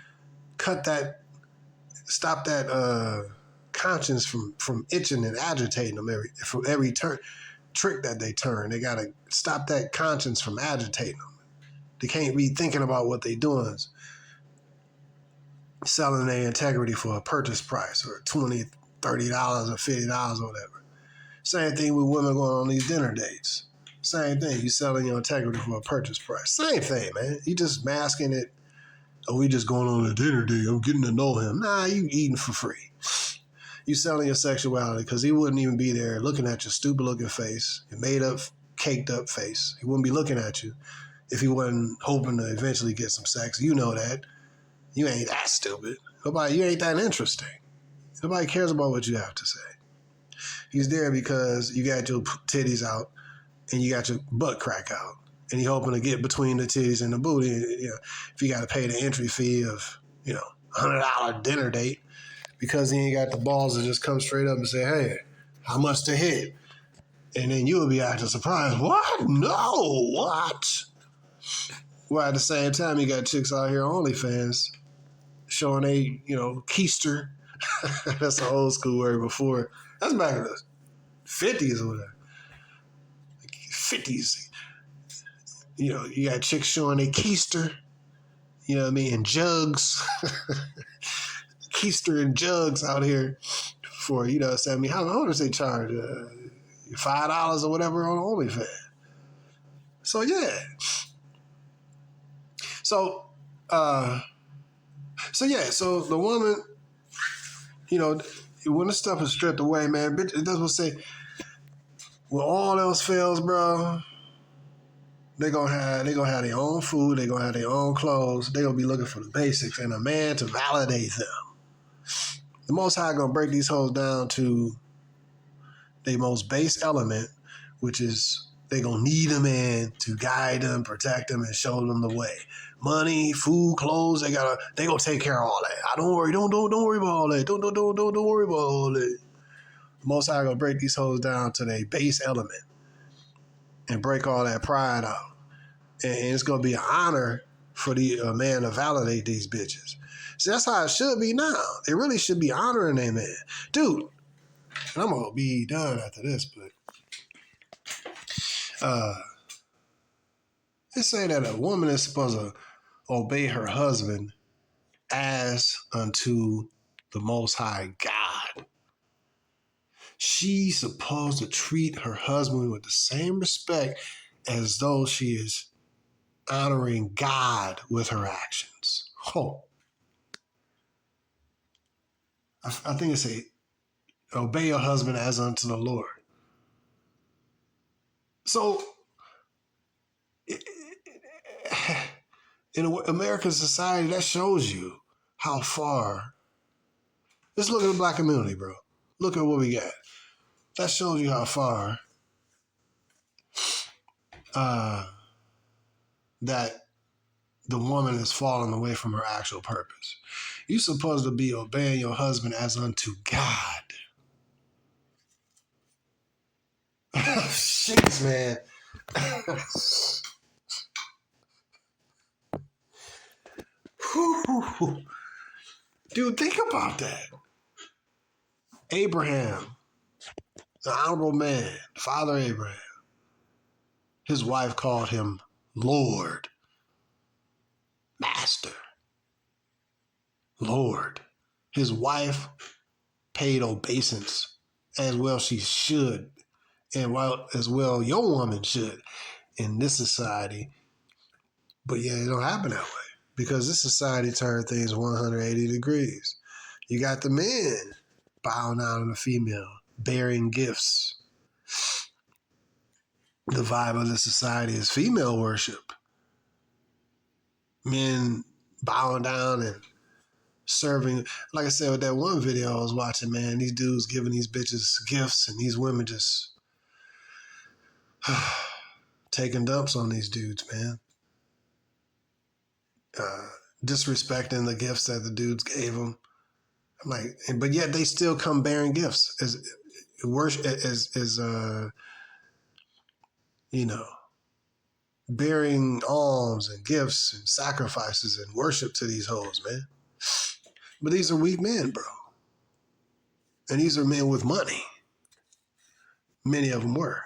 stop that conscience from itching and agitating them from every trick that they turn. They gotta stop that conscience from agitating them. They can't be thinking about what they're doing, selling their integrity for a purchase price or $20, $30 or $50 or whatever. Same thing with women going on these dinner dates. Same thing. You selling your integrity for a purchase price. Same thing, man. You just masking it. Oh, we just going on a dinner date. I'm getting to know him. Nah, you eating for free. You selling your sexuality because he wouldn't even be there looking at your stupid looking face, your made up, caked up face. He wouldn't be looking at you if he wasn't hoping to eventually get some sex. You know that. You ain't that stupid. You ain't that interesting. Nobody cares about what you have to say. He's there because you got your titties out and you got your butt crack out. And you're hoping to get between the titties and the booty. You know, if you got to pay the entry fee of, you know, $100 dinner date because he ain't got the balls to just come straight up and say, hey, how much to hit? And then you'll be acting surprised. What? No, what? Well, at the same time, you got chicks out here on OnlyFans showing a, you know, keister. That's an old school word before. That's back in the 50s or whatever. 50s. You know, you got chicks showing a keister you know what I mean, in jugs, keister in jugs out here for, you know, I mean, how much they charge? $5 or whatever on OnlyFans. So yeah. So so the woman, you know, when the stuff is stripped away, man, bitch, it doesn't say, when all else fails, bro, they're gonna have their own food, they're gonna have their own clothes, they're gonna be looking for the basics and a man to validate them. The Most High gonna break these hoes down to their most base element, which is they gonna need a man to guide them, protect them, and show them the way. Money, food, clothes, they gonna take care of all that. Don't worry about all that. Don't worry about all that. The Most High gonna break these hoes down to their base element and break all that pride out. And it's gonna be an honor for the man to validate these bitches. See, that's how it should be now. They really should be honoring their man. Dude, and I'm gonna be done after this, but they say that a woman is supposed to obey her husband as unto the Most High God. She's supposed to treat her husband with the same respect as though she is honoring God with her actions. Oh. I think it's obey your husband as unto the Lord. So, in American society, that shows you how far. Let's look at the black community, bro. Look at what we got. That shows you how far that the woman is falling away from her actual purpose. You're supposed to be obeying your husband as unto God. Jeez, man. Dude, think about that. Abraham, the honorable man, Father Abraham, his wife called him Lord, Master, Lord. His wife paid obeisance as well she should, and as well your woman should in this society. But yeah, it don't happen that way because this society turned things 180 degrees. You got the men bowing down to the female, bearing gifts. The vibe of the society is female worship. Men bowing down and serving. Like I said, with that one video I was watching, man, these dudes giving these bitches gifts and these women just taking dumps on these dudes, man. Disrespecting the gifts that the dudes gave them. I'm like, but yet they still come bearing gifts as worship, you know, bearing alms and gifts and sacrifices and worship to these hoes, man. But these are weak men, bro. And these are men with money. Many of them were.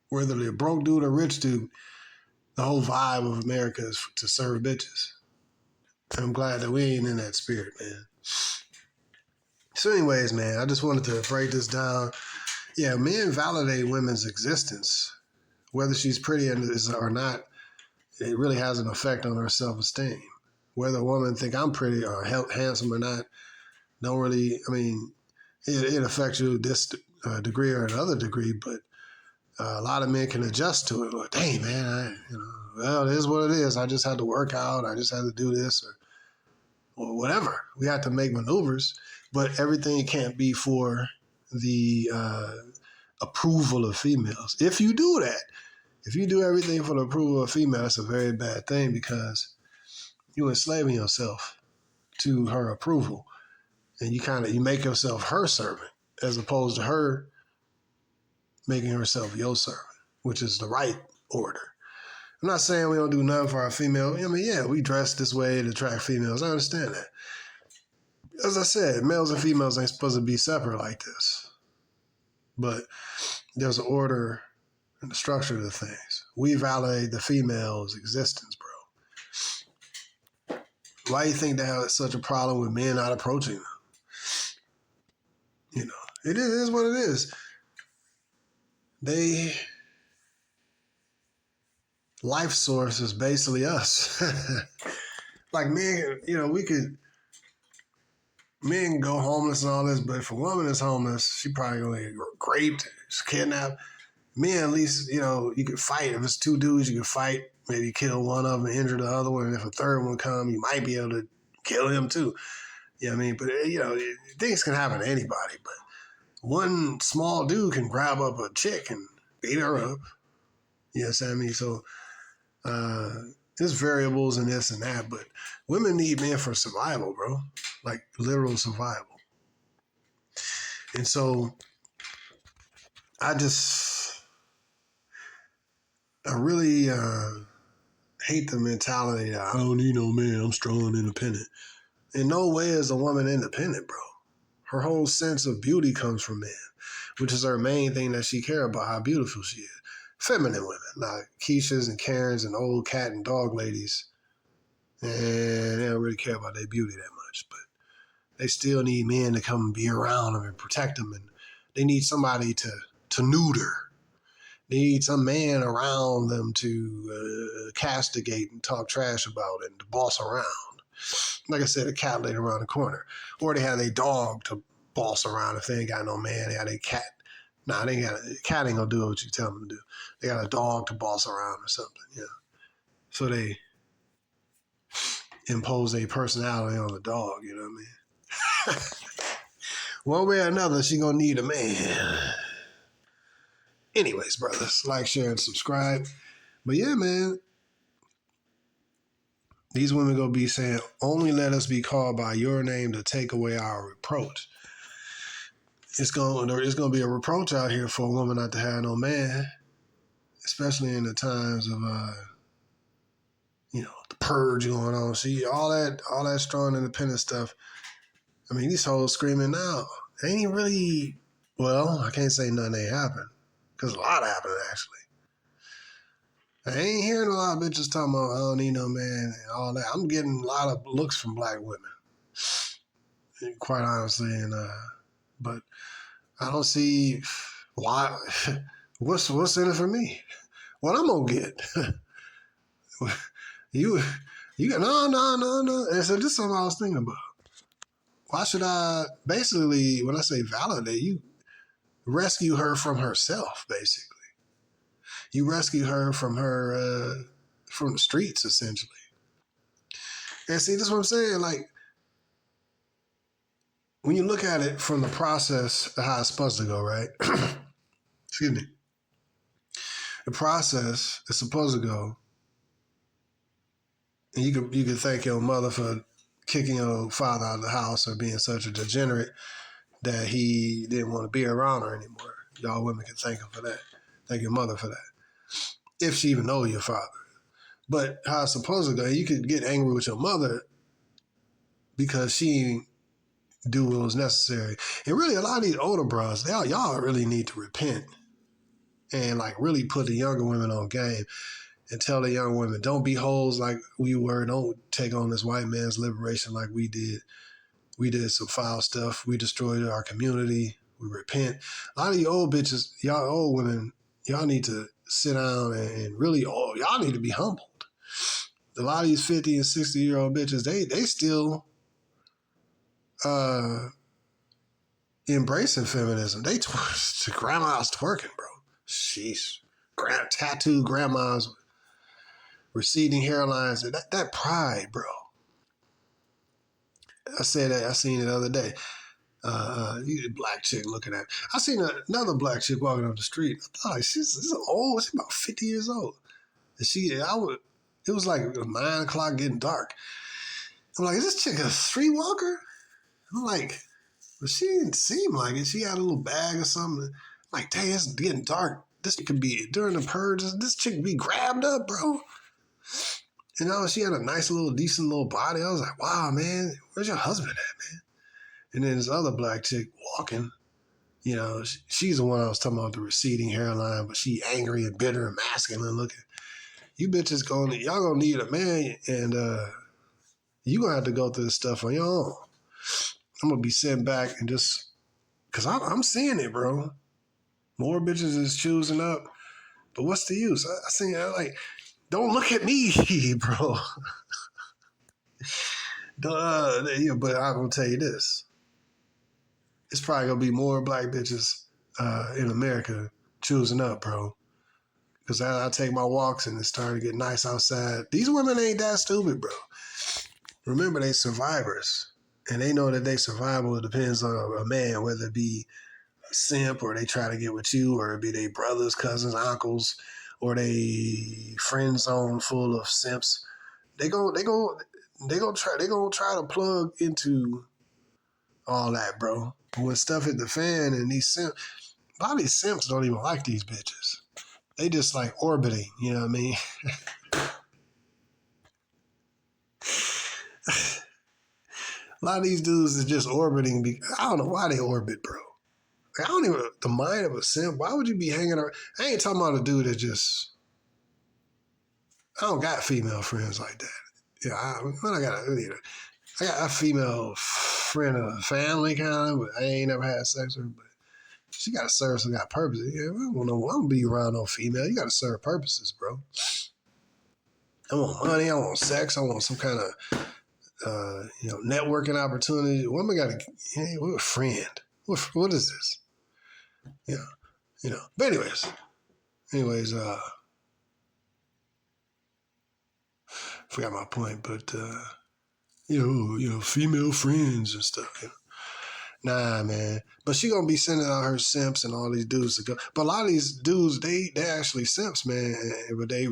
Whether they're a broke dude or rich dude, the whole vibe of America is to serve bitches. And I'm glad that we ain't in that spirit, man. So anyways, man, I just wanted to break this down. Yeah, men validate women's existence. Whether she's pretty or not, it really has an effect on her self-esteem. Whether a woman think I'm pretty or handsome or not, don't really, I mean, it affects you to this degree or another degree, but a lot of men can adjust to it. Like, dang, man, well, it is what it is. I just had to work out. I just had to do this or whatever. We have to make maneuvers, but everything can't be for the approval of females. If you do that, if you do everything for the approval of female, that's a very bad thing because you're enslaving yourself to her approval. And you make yourself her servant as opposed to her making herself your servant, which is the right order. I'm not saying we don't do nothing for our female. I mean, yeah, we dress this way to attract females. I understand that. As I said, males and females ain't supposed to be separate like this. But there's an order and the structure of the things. We validate the female's existence, bro. Why do you think they have such a problem with men not approaching them? You know, it is what it is. Life source is basically us. Like men, you know, men can go homeless and all this, but if a woman is homeless, she probably gonna get raped, kidnapped. Men, at least, you know, you could fight. If it's two dudes, you can fight. Maybe kill one of them and injure the other one. And if a third one come, you might be able to kill him too. You know what I mean? But, you know, things can happen to anybody. But one small dude can grab up a chick and beat her up. You know what I mean? So there's variables in this and that. But women need men for survival, bro. Like literal survival. And so I really hate the mentality that I don't need no man, I'm strong and independent. In no way is a woman independent, bro. Her whole sense of beauty comes from men, which is her main thing that she cares about, how beautiful she is. Feminine women, like Keishas and Karens and old cat and dog ladies, and they don't really care about their beauty that much, but they still need men to come and be around them and protect them, and they need somebody to neuter. They need some man around them to castigate and talk trash about and to boss around. Like I said, a cat laid around the corner. Or they have a dog to boss around if they ain't got no man. They got a cat. Nah, they got a cat ain't gonna do what you tell them to do. They got a dog to boss around or something, yeah. So they impose a personality on the dog, you know what I mean? One way or another, she gonna need a man. Anyways, brothers, like, share, and subscribe. But yeah, man, these women gonna be saying, only let us be called by your name to take away our reproach. It's gonna be a reproach out here for a woman not to have no man, especially in the times of you know, the purge going on. See, all that strong independent stuff. I mean, these hoes screaming now. They ain't really, well, I can't say nothing ain't happened, because a lot happened actually. I ain't hearing a lot of bitches talking about I don't need no man and all that. I'm getting a lot of looks from black women, quite honestly, and but I don't see why. What's in it for me? What I'm gonna get? you no. And so this is something I was thinking about. Why should I basically, when I say validate, you rescue her from herself, basically. You rescue her from from the streets, essentially. And see, this is what I'm saying. Like, when you look at it from the process of how it's supposed to go, right? Excuse me. The process is supposed to go, and you could thank your mother for kicking your father out of the house or being such a degenerate that he didn't want to be around her anymore. Y'all women can thank him for that. Thank your mother for that. If she even knows your father. But how it's supposed to go, you could get angry with your mother because she do what was necessary. And really, a lot of these older bros, y'all really need to repent and like really put the younger women on game and tell the young women, don't be hoes like we were. Don't take on this white man's liberation like we did. We did some foul stuff. We destroyed our community. We repent. A lot of you old bitches, y'all old women, y'all need to sit down and really, y'all need to be humbled. A lot of these 50 and 60-year-old bitches, they still embracing feminism. Grandma's twerking, bro. Sheesh. Tattooed grandmas, receding hairlines. That pride, bro. I said that. I seen it the other day. You black chick looking at. I seen another black chick walking up the street. I thought, like, she's old. She's about 50 years old. And it was like 9 o'clock getting dark. I'm like, is this chick a streetwalker? I'm like, but she didn't seem like it. She had a little bag or something. I'm like, dang, it's getting dark. This could be during the purge. This chick be grabbed up, bro. You know, she had a nice little, decent little body. I was like, wow, man, where's your husband at, man? And then this other black chick walking, you know, she's the one I was talking about, the receding hairline, but she angry and bitter and masculine looking. You bitches y'all gonna need a man, and You gonna have to go through this stuff on your own. I'm gonna be sitting back and just, cause I'm seeing it, bro. More bitches is choosing up, but what's the use? I see, like, don't look at me, bro. Yeah, but I'm gonna tell you this: it's probably gonna be more black bitches in America choosing up, bro. Because I take my walks and it's starting to get nice outside. These women ain't that stupid, bro. Remember, they survivors. And they know that they survival depends on a man, whether it be a simp or they try to get with you, or it be their brothers, cousins, uncles, or they friend zone full of simps. They gonna try to plug into all that, bro. But when stuff hit the fan and these simps, a lot of these simps don't even like these bitches. They just like orbiting, you know what I mean? A lot of these dudes is just orbiting. I don't know why they orbit, bro. Like, I don't even, the mind of a simp, why would you be hanging around? I ain't talking about a dude that just, I don't got female friends like that. Yeah, I got a female friend of the family kind of, but I ain't never had sex with her, but she got to serve some kind of purpose. Yeah, I don't be around no female. You got to serve purposes, bro. I want money. I want sex. I want some kind of, networking opportunity. Women got to, hey, we're a friend. What is this? Yeah, But anyways, forgot my point, but female friends and stuff. Nah, man. But she gonna be sending out her simps and all these dudes to go. But a lot of these dudes, they actually simps, man. But they've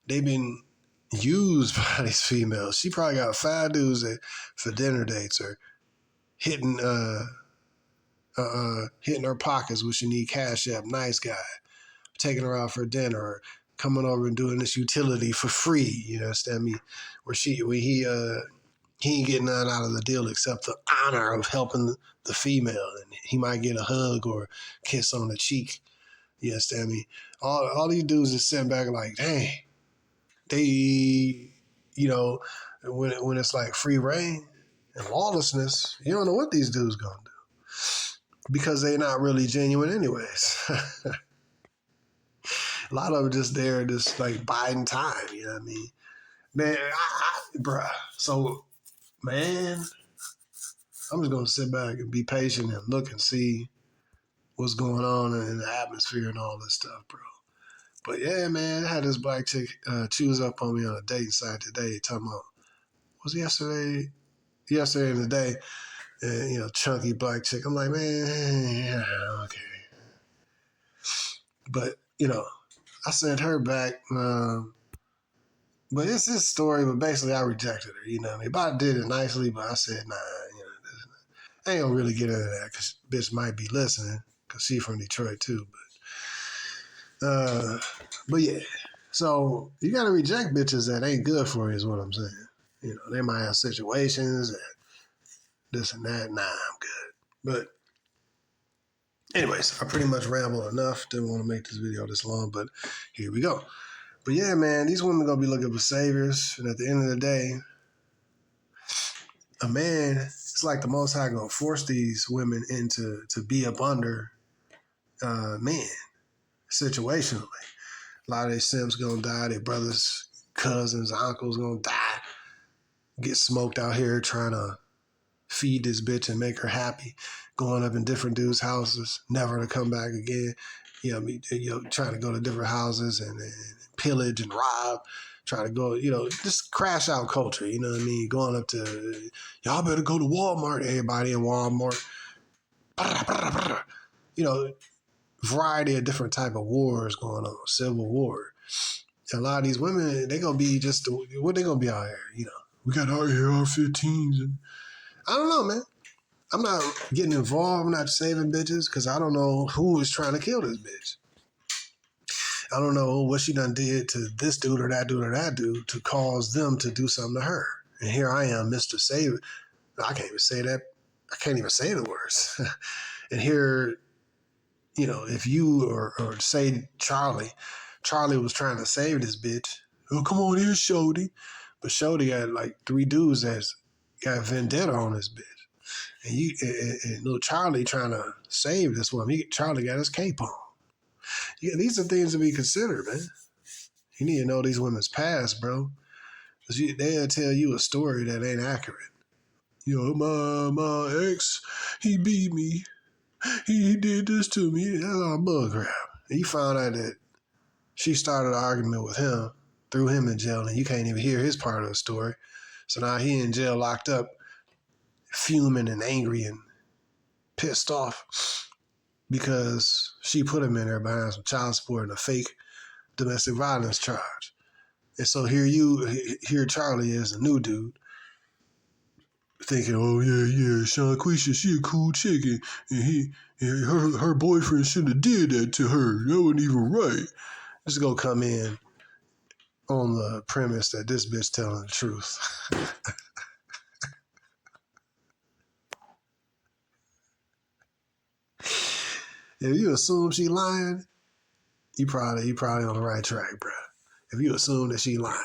been used by these females. She probably got 5 dudes that for dinner dates or hitting her pockets when she need CashApp, nice guy, taking her out for dinner, or coming over and doing this utility for free. You understand me? Where he ain't getting none out of the deal except the honor of helping the female, and he might get a hug or kiss on the cheek. You understand me? All these dudes is sitting back like, dang, they, when it's like free reign and lawlessness, you don't know what these dudes gonna do because they're not really genuine anyways. A lot of them just there, just like biding time. You know what I mean? Man, bruh. So, man, I'm just gonna sit back and be patient and look and see what's going on in the atmosphere and all this stuff, bro. But yeah, man, I had this black chick choose up on me on a dating site today, talking about, was it yesterday? Yesterday in the day, chunky black chick. I'm like, man, yeah, okay. But, I sent her back, but it's this story, but basically I rejected her, you know what I mean? But I did it nicely, but I said, nah, I ain't gonna really get into that because bitch might be listening because she from Detroit too. But yeah. So you gotta reject bitches that ain't good for you is what I'm saying. They might have situations and this and that. Nah, I'm good. But anyways, I pretty much rambled enough. Didn't want to make this video this long, but here we go. But yeah, man, these women gonna be looking for saviors, and at the end of the day, a man, it's like the Most High gonna force these women into to be up under men situationally. A lot of their simps gonna die. Their brothers, cousins, uncles gonna die. Get smoked out here trying to feed this bitch and make her happy. Going up in different dudes' houses, never to come back again. Trying to go to different houses and pillage and rob. Try to go, just crash out culture. You know what I mean? Going up to, y'all better go to Walmart. Everybody in Walmart. Variety of different type of wars going on. Civil war. And a lot of these women, they gonna be just, what they gonna be out here? We got our AR-15s. And I don't know, man. I'm not getting involved. I'm not saving bitches because I don't know who is trying to kill this bitch. I don't know what she done did to this dude or that dude or that dude to cause them to do something to her. And here I am, Mr. Save. I can't even say that. I can't even say the words. And here, if you or say Charlie was trying to save this bitch. Oh, come on here, shorty. But Shorty got like 3 dudes that's got vendetta on this bitch. And little Charlie trying to save this woman. Charlie got his cape on. Yeah, these are things to be considered, man. You need to know these women's past, bro. Because they'll tell you a story that ain't accurate. My ex, he beat me. He did this to me. That's all bullcrap. And you found out that she started an argument with him, threw him in jail, and you can't even hear his part of the story. So now he in jail, locked up, fuming and angry and pissed off because she put him in there behind some child support and a fake domestic violence charge. And so here Charlie is, a new dude, thinking, oh yeah, Shanquisha, she a cool chick, and her boyfriend shouldn't have did that to her. That wasn't even right. Just go come in on the premise that this bitch telling the truth. If you assume she lying, you probably on the right track, bro. If you assume that she lying.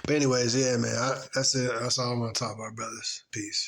But anyways, yeah, man, that's it. That's all I'm gonna talk about, brothers. Peace.